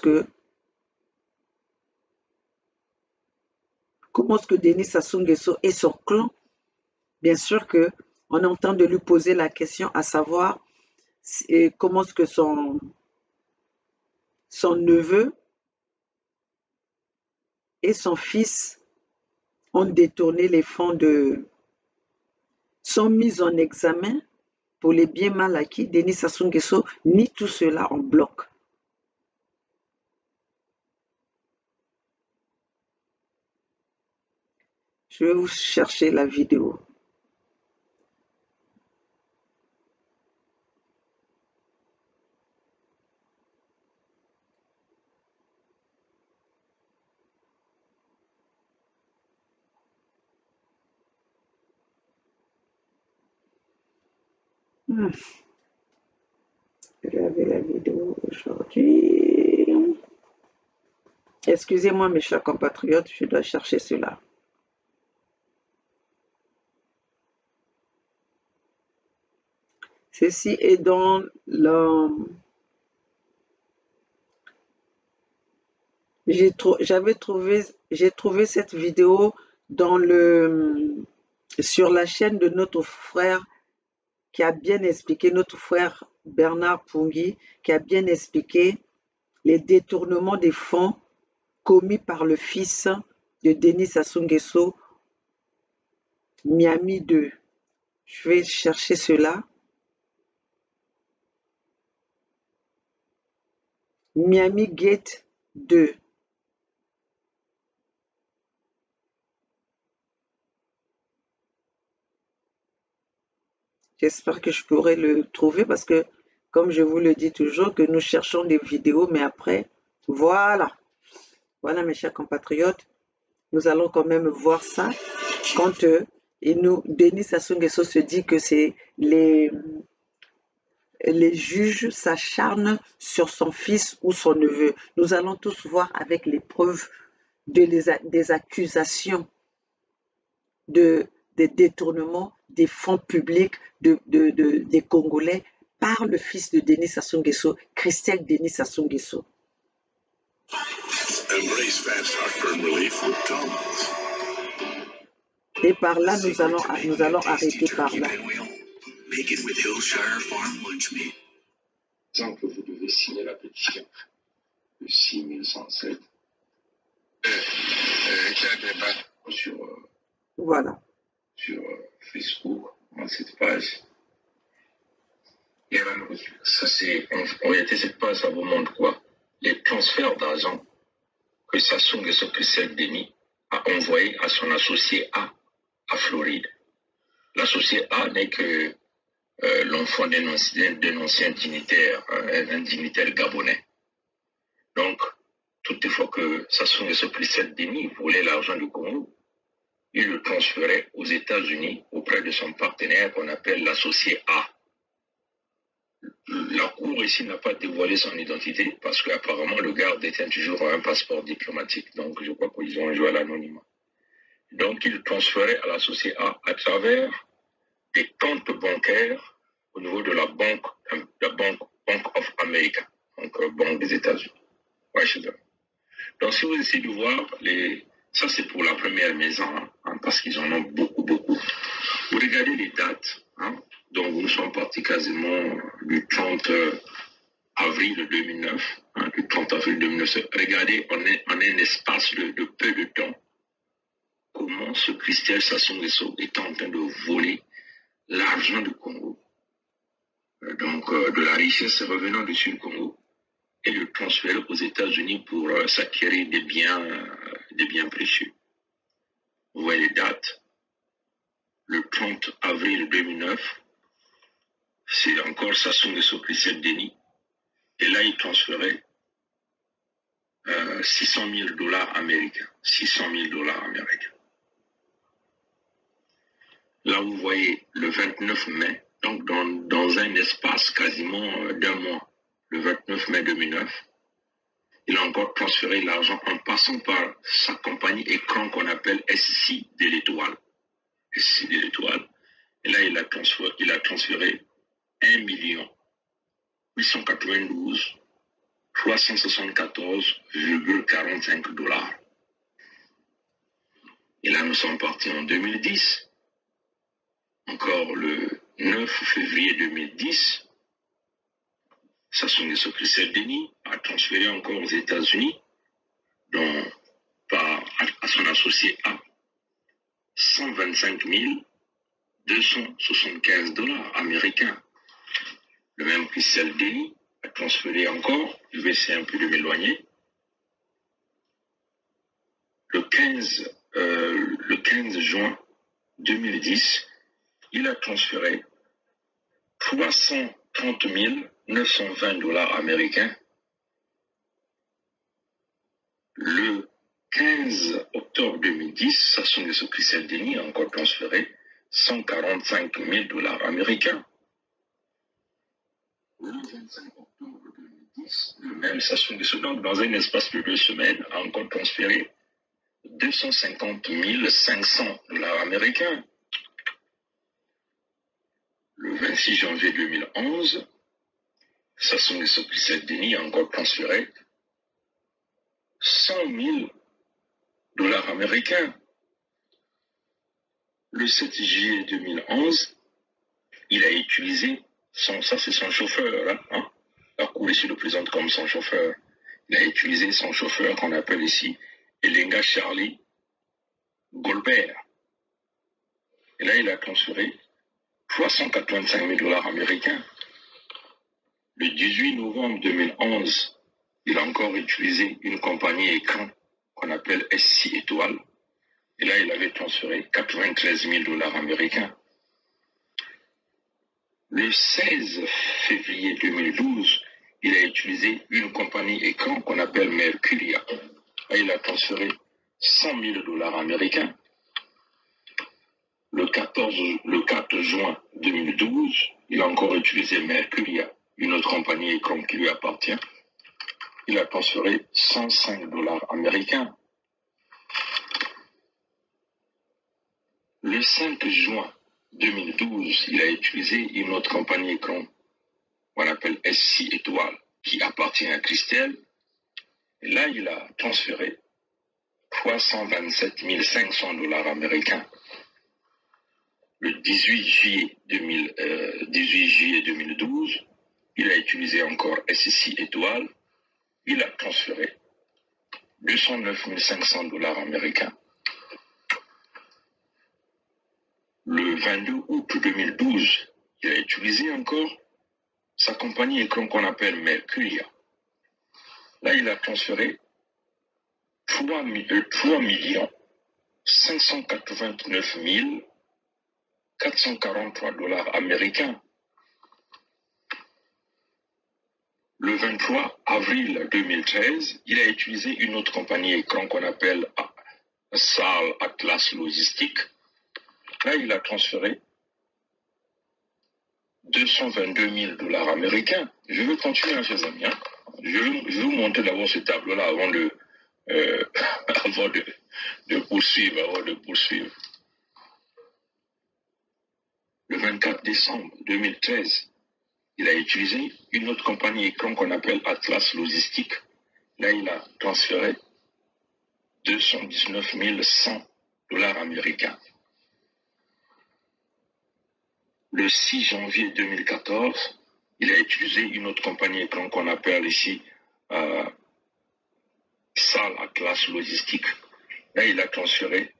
que Denis Sassou Nguesso et son clan, bien sûr qu'on est en train de lui poser la question à savoir comment est-ce que son neveu et son fils ont détourné les fonds sont mis en examen pour les biens mal acquis. Denis Sassou Nguesso nie tout cela en bloc. Je vais vous chercher la vidéo. Regardez la vidéo aujourd'hui. Excusez-moi mes chers compatriotes, je dois chercher cela. Ceci est dans j'ai trouvé cette vidéo sur la chaîne de notre frère qui a bien expliqué, notre frère Bernard Pungui, qui a bien expliqué les détournements des fonds commis par le fils de Denis Sassou Nguesso, Miami 2. Je vais chercher cela. Miami Gate 2. J'espère que je pourrai le trouver parce que, comme je vous le dis toujours, que nous cherchons des vidéos, mais après, voilà. Voilà, mes chers compatriotes, nous allons quand même voir ça quand Denis Sassou Nguesso se dit que c'est les juges s'acharnent sur son fils ou son neveu. Nous allons tous voir avec les preuves des accusations de détournement des fonds publics des Congolais par le fils de Denis Sassou Nguesso, Christian Denis Sassou Nguesso. Et par là, nous allons arrêter par là. Que vous devez signer la pétition de 6107 voilà. Sur Facebook, dans cette page. Et ça, c'est, en réalité, cette page, ça vous montre quoi? Les transferts d'argent que Sassou Nguesso Christian Denis a envoyé à son associé A à Floride. L'associé A n'est que l'enfant d'un ancien dignitaire, un dignitaire gabonais. Donc, toutefois que Sassou Nguesso Christian Denis voulait l'argent du Congo, il le transférait aux États-Unis auprès de son partenaire qu'on appelle l'associé A. La Cour ici n'a pas dévoilé son identité parce qu'apparemment le gars détient toujours un passeport diplomatique. Donc je crois qu'ils ont joué à l'anonymat. Donc il transférait à l'associé A à travers des comptes bancaires au niveau de la Bank of America, donc Banque des États-Unis. Washington. Donc si vous essayez de voir, ça c'est pour la première maison, parce qu'ils en ont beaucoup. Vous regardez les dates, donc nous sommes partis quasiment du 30 avril 2009, du 30 avril 2009. Regardez, on est un espace de peu de temps. Comment ce Christian Sassou Nguesso est en train de voler l'argent du Congo, donc de la richesse revenant du Sud Congo, et le transférer aux États-Unis pour s'acquérir des biens précieux. Vous voyez les dates. Le 30 avril 2009, c'est encore Sassou Nguesso Christian Denis. Et là, il transférait 600 000 dollars américains. 600 000 dollars américains. Là, vous voyez le 29 mai, donc dans un espace quasiment d'un mois, le 29 mai 2009, il a encore transféré l'argent en passant par sa compagnie écran qu'on appelle SC de l'Étoile. SC de l'Étoile. Et là, il a transféré 1 892 374,45 dollars. Et là, nous sommes partis en 2010. Encore le 9 février 2010, Sassou Nguesso Christian Denis a transféré encore aux États-Unis, à son associé A, 125 275 dollars américains. Le même Christian Denis a transféré encore, je vais essayer un peu de m'éloigner, le 15 juin 2010, il a transféré 330 920 dollars américains. Le 15 octobre 2010, Sassou Nguesso Christian Denis a encore transféré 145 000 dollars américains. Le 25 octobre 2010, le même Sassou Nguesso, donc dans un espace de 2 semaines, a encore transféré 250 500 dollars américains. Le 26 janvier 2011, Sassou Nguesso Christian Denis a encore transféré 100 000 dollars américains. Le 7 juillet 2011, il a utilisé, ça c'est son chauffeur, la Cour ici le présente comme son chauffeur. Il a utilisé son chauffeur qu'on appelle ici Elenga Charlie Goldberg. Et là, il a transféré 385 000 dollars américains. Le 18 novembre 2011, il a encore utilisé une compagnie écran qu'on appelle SC Étoile. Et là, il avait transféré 93 000 dollars américains. Le 16 février 2012, il a utilisé une compagnie écran qu'on appelle Mercuria. Là, il a transféré 100 000 dollars américains. Le 4 juin 2012, il a encore utilisé Mercuria, une autre compagnie écran qui lui appartient. Il a transféré 105 dollars américains. Le 5 juin 2012, il a utilisé une autre compagnie écran qu'on appelle SC Étoile, qui appartient à Christelle. Et là, il a transféré 327 500 dollars américains. Le 18 juillet 2012, il a utilisé encore SC Étoile. Il a transféré 209 500 dollars américains. Le 22 août 2012, il a utilisé encore sa compagnie écran qu'on appelle Mercuria. Là, il a transféré 3 589 443 dollars américains. Le 23 avril 2013, il a utilisé une autre compagnie écran qu'on appelle SAL Atlas Logistique. Là, il a transféré 222 000 dollars américains. Je vais continuer, hein, chers amis. Hein. Je vais vous montrer d'abord ce tableau-là avant de poursuivre. Le 24 décembre 2013, il a utilisé une autre compagnie écran qu'on appelle Atlas Logistique. Là, il a transféré 219 100 dollars américains. Le 6 janvier 2014, il a utilisé une autre compagnie écran qu'on appelle ici SAL Atlas Logistique. Là, il a transféré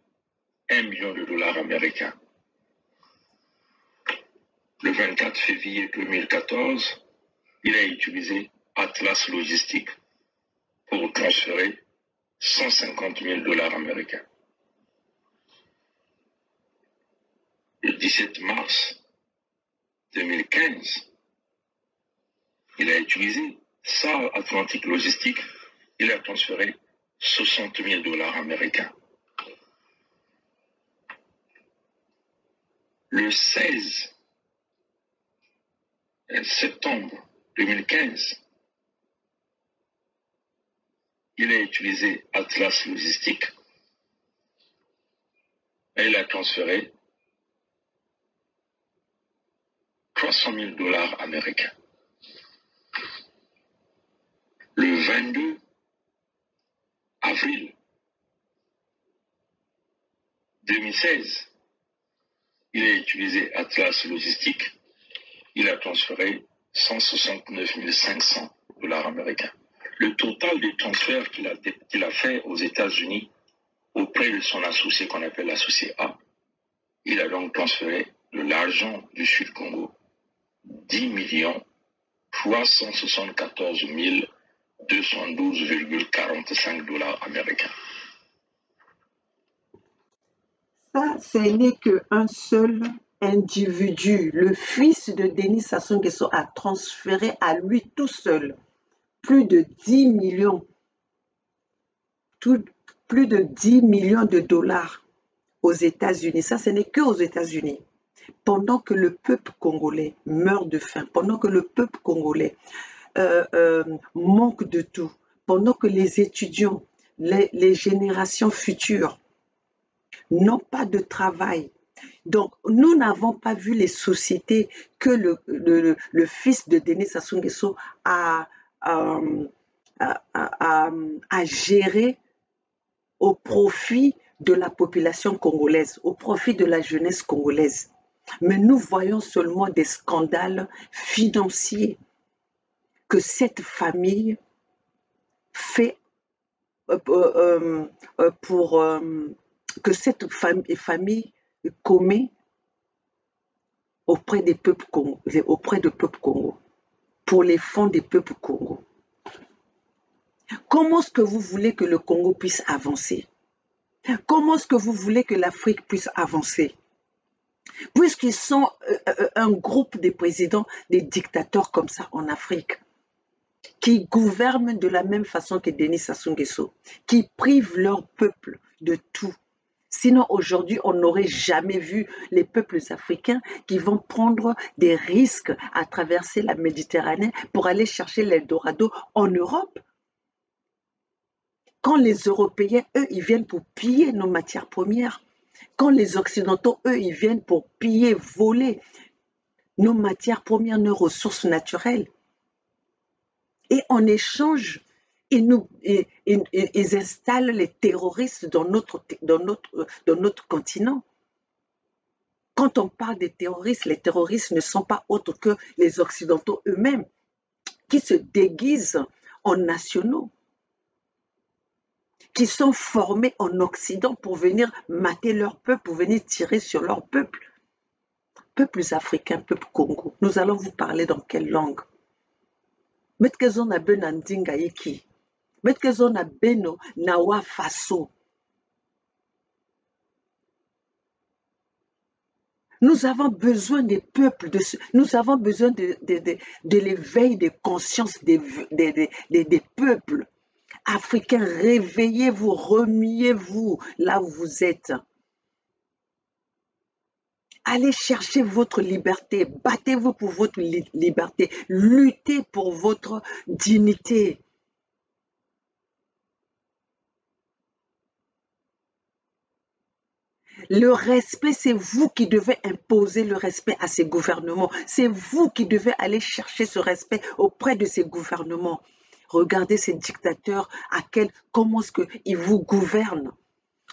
1 million de dollars américains. Le 24 février 2014, il a utilisé Atlas Logistique pour transférer 150 000 dollars américains. Le 17 mars 2015, il a utilisé SAL Atlantic Logistique. Il a transféré 60 000 dollars américains. Le 16 septembre 2015, il a utilisé Atlas Logistique et il a transféré 300 000 dollars américains. Le 22 avril 2016, il a utilisé Atlas Logistique. Il a transféré 169 500 dollars américains. Le total des transferts qu'il a fait aux États-Unis auprès de son associé qu'on appelle l'associé A, il a donc transféré de l'argent du Sud-Congo 10 374 212,45 dollars américains. Ça, ce n'est qu'un seul individu. Le fils de Denis Sassou Nguesso a transféré à lui tout seul plus de 10 millions, plus de 10 millions de dollars aux États-Unis. Ça, ce n'est qu'aux États-Unis. Pendant que le peuple congolais meurt de faim, pendant que le peuple congolais manque de tout, pendant que les étudiants, les générations futures n'ont pas de travail. Donc, nous n'avons pas vu les sociétés que le fils de Denis Sassou Nguesso a géré au profit de la population congolaise, au profit de la jeunesse congolaise. Mais nous voyons seulement des scandales financiers que cette famille fait que cette famille commet auprès des peuples Congo, pour les fonds des peuples Congo. Comment est-ce que vous voulez que le Congo puisse avancer? Comment est-ce que vous voulez que l'Afrique puisse avancer? Puisqu'ils sont un groupe de présidents, des dictateurs comme ça en Afrique, qui gouvernent de la même façon que Denis Sassou Nguesso, qui privent leur peuple de tout. Sinon, aujourd'hui, on n'aurait jamais vu les peuples africains qui vont prendre des risques à traverser la Méditerranée pour aller chercher l'Eldorado en Europe. Quand les Européens, eux, ils viennent pour piller nos matières premières. Quand les Occidentaux, eux, ils viennent pour piller, voler nos matières premières, nos ressources naturelles. Et en échange, ils installent les terroristes dans notre continent. Quand on parle des terroristes, les terroristes ne sont pas autres que les Occidentaux eux-mêmes, qui se déguisent en nationaux, qui sont formés en Occident pour venir mater leur peuple, pour venir tirer sur leur peuple. Peuples africains, peuple Congo, nous allons vous parler dans quelle langue? Metkezona benandinga iki, metkezona beno nawa faso. Nous avons besoin des peuples, nous avons besoin de l'éveil des consciences des peuples africains. Réveillez-vous, remuez-vous là où vous êtes. Allez chercher votre liberté, battez-vous pour votre liberté, luttez pour votre dignité. Le respect, c'est vous qui devez imposer le respect à ces gouvernements. C'est vous qui devez aller chercher ce respect auprès de ces gouvernements. Regardez ces dictateurs, comment est-ce qu'ils vous gouvernent?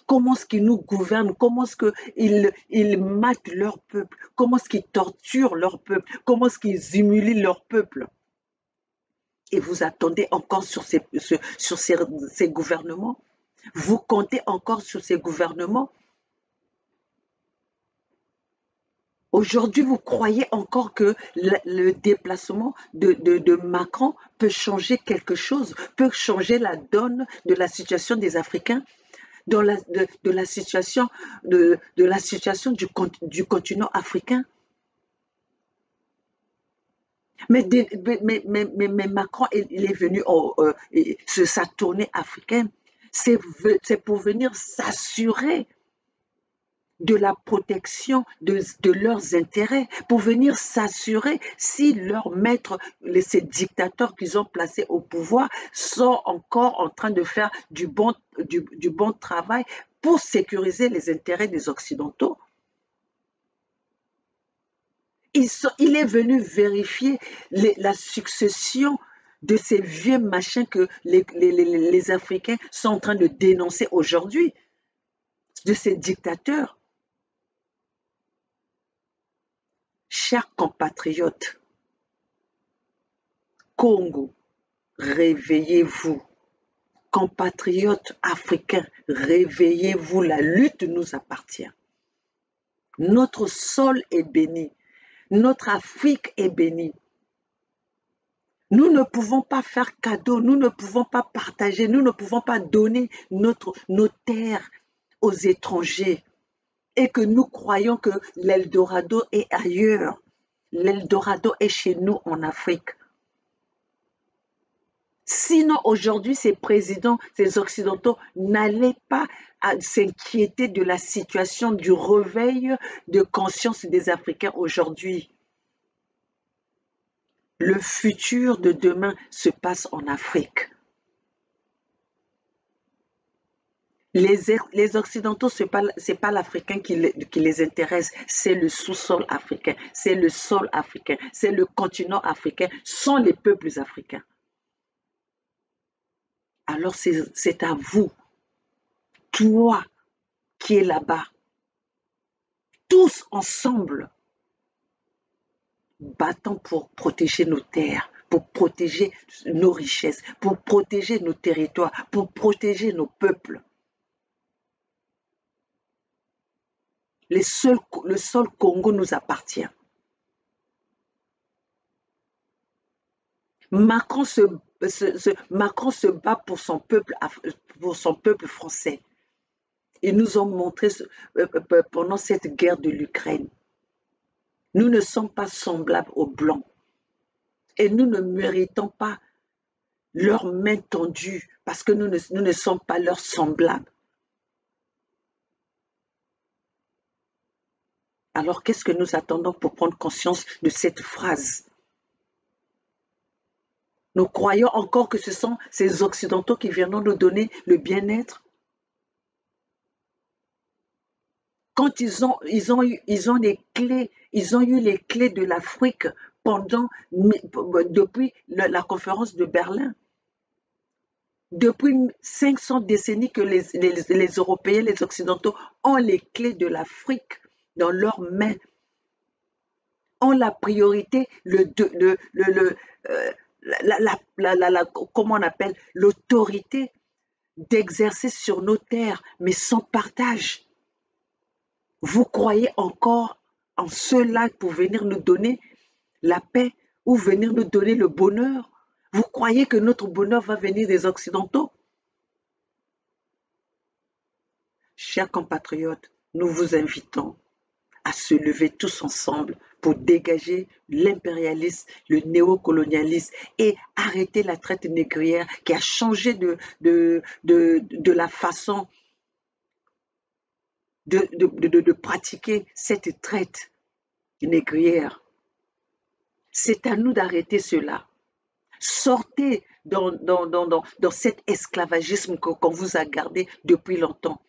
Comment est-ce qu'ils nous gouvernent? Comment est-ce qu'ils matent leur peuple? Comment est-ce qu'ils torturent leur peuple? Comment est-ce qu'ils humilient leur peuple? Et vous attendez encore sur ces gouvernements? Vous comptez encore sur ces gouvernements? Aujourd'hui, vous croyez encore que le déplacement de Macron peut changer quelque chose, peut changer la donne de la situation des Africains, de la situation du continent africain? Mais Macron, il est venu sa tournée africaine, c'est pour venir s'assurer de la protection de leurs intérêts, pour venir s'assurer si leurs maîtres, ces dictateurs qu'ils ont placés au pouvoir, sont encore en train de faire du bon travail pour sécuriser les intérêts des Occidentaux. Il est venu vérifier la succession de ces vieux machins que les Africains sont en train de dénoncer aujourd'hui, de ces dictateurs. Chers compatriotes, Congo, réveillez-vous. Compatriotes africains, réveillez-vous. La lutte nous appartient. Notre sol est béni. Notre Afrique est bénie. Nous ne pouvons pas faire cadeau, nous ne pouvons pas partager, nous ne pouvons pas donner nos terres aux étrangers. Et que nous croyons que l'Eldorado est ailleurs. L'Eldorado est chez nous en Afrique. Sinon, aujourd'hui, ces présidents, ces Occidentaux n'allaient pas s'inquiéter de la situation, du réveil de conscience des Africains aujourd'hui. Le futur de demain se passe en Afrique. Les Occidentaux, ce n'est pas l'Africain qui les intéresse, c'est le sous-sol africain, c'est le sol africain, c'est le continent africain, sont les peuples africains. Alors c'est à vous, toi qui es là-bas, tous ensemble, battons pour protéger nos terres, pour protéger nos richesses, pour protéger nos territoires, pour protéger nos peuples. Le sol Congo nous appartient. Macron se Macron se bat pour son peuple français. Ils nous ont montré pendant cette guerre de l'Ukraine. Nous ne sommes pas semblables aux Blancs. Et nous ne méritons pas leur main tendue parce que nous ne sommes pas leurs semblables. Alors qu'est-ce que nous attendons pour prendre conscience de cette phrase? Nous croyons encore que ce sont ces Occidentaux qui viendront nous donner le bien-être. Quand ils ont les clés, ils ont eu les clés de l'Afrique depuis la conférence de Berlin. Depuis 500 décennies que les Européens, les Occidentaux ont les clés de l'Afrique dans leurs mains, ont la priorité, comment on appelle, l'autorité d'exercer sur nos terres, mais sans partage. Vous croyez encore en cela pour venir nous donner la paix ou venir nous donner le bonheur? Vous croyez que notre bonheur va venir des Occidentaux? Chers compatriotes, nous vous invitons à se lever tous ensemble pour dégager l'impérialisme, le néocolonialisme et arrêter la traite négrière qui a changé de la façon de pratiquer cette traite négrière. C'est à nous d'arrêter cela. Sortez dans cet esclavagisme qu'on vous a gardé depuis longtemps.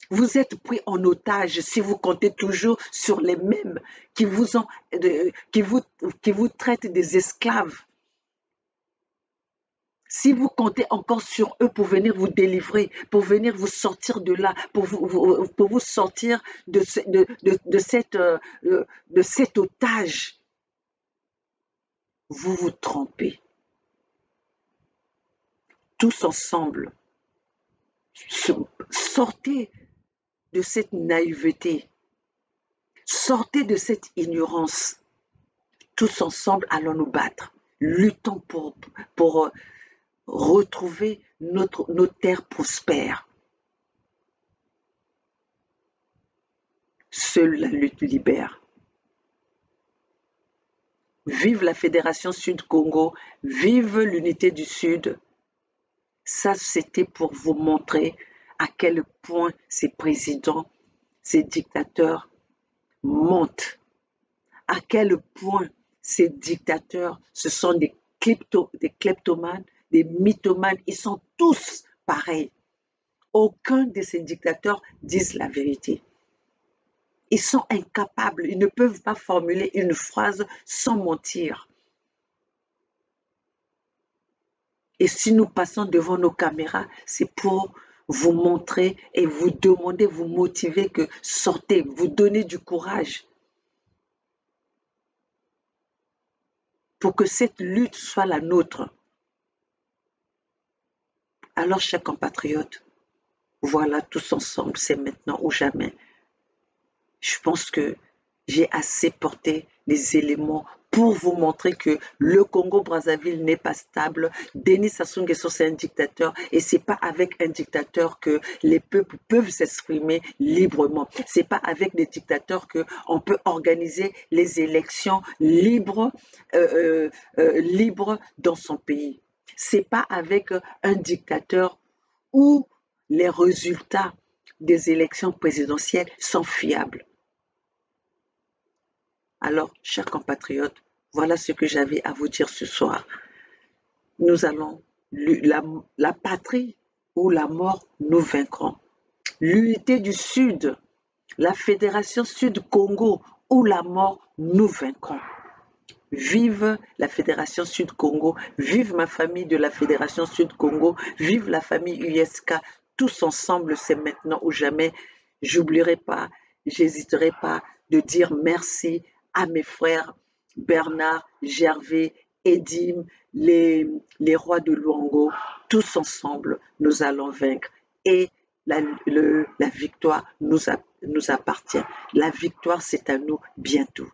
Vous êtes pris en otage si vous comptez toujours sur les mêmes qui vous traitent des esclaves. Si vous comptez encore sur eux pour venir vous délivrer, pour venir vous sortir de là, pour vous sortir de cet otage, vous vous trompez. Tous ensemble, sortez de cette naïveté, sortez de cette ignorance. Tous ensemble, allons nous battre. Luttons pour retrouver nos terres prospères. Seule la lutte libère. Vive la Fédération Sud-Congo, vive l'unité du Sud. Ça, c'était pour vous montrer à quel point ces présidents, ces dictateurs mentent. À quel point ces dictateurs, ce sont des kleptomanes, des mythomanes, ils sont tous pareils. Aucun de ces dictateurs disent la vérité. Ils sont incapables, ils ne peuvent pas formuler une phrase sans mentir. Et si nous passons devant nos caméras, c'est pour vous montrer et vous demander, vous motiver que sortez, vous donner du courage. Pour que cette lutte soit la nôtre. Alors, chers compatriotes, voilà, tous ensemble, c'est maintenant ou jamais. Je pense que j'ai assez porté les éléments pour vous montrer que le Congo-Brazzaville n'est pas stable. Denis Sassou Nguesso, c'est un dictateur et c'est pas avec un dictateur que les peuples peuvent s'exprimer librement. C'est pas avec des dictateurs que on peut organiser les élections libres dans son pays. C'est pas avec un dictateur où les résultats des élections présidentielles sont fiables. Alors, chers compatriotes, voilà ce que j'avais à vous dire ce soir. Nous allons, la patrie ou la mort, nous vaincrons. L'unité du Sud, la Fédération Sud-Congo ou la mort, nous vaincrons. Vive la Fédération Sud-Congo, vive ma famille de la Fédération Sud-Congo, vive la famille USK, tous ensemble, c'est maintenant ou jamais. J'oublierai pas, j'hésiterai pas de dire merci à mes frères Bernard, Gervais, Edim, les rois de Luango. Tous ensemble, nous allons vaincre et la victoire nous appartient. La victoire, c'est à nous bientôt.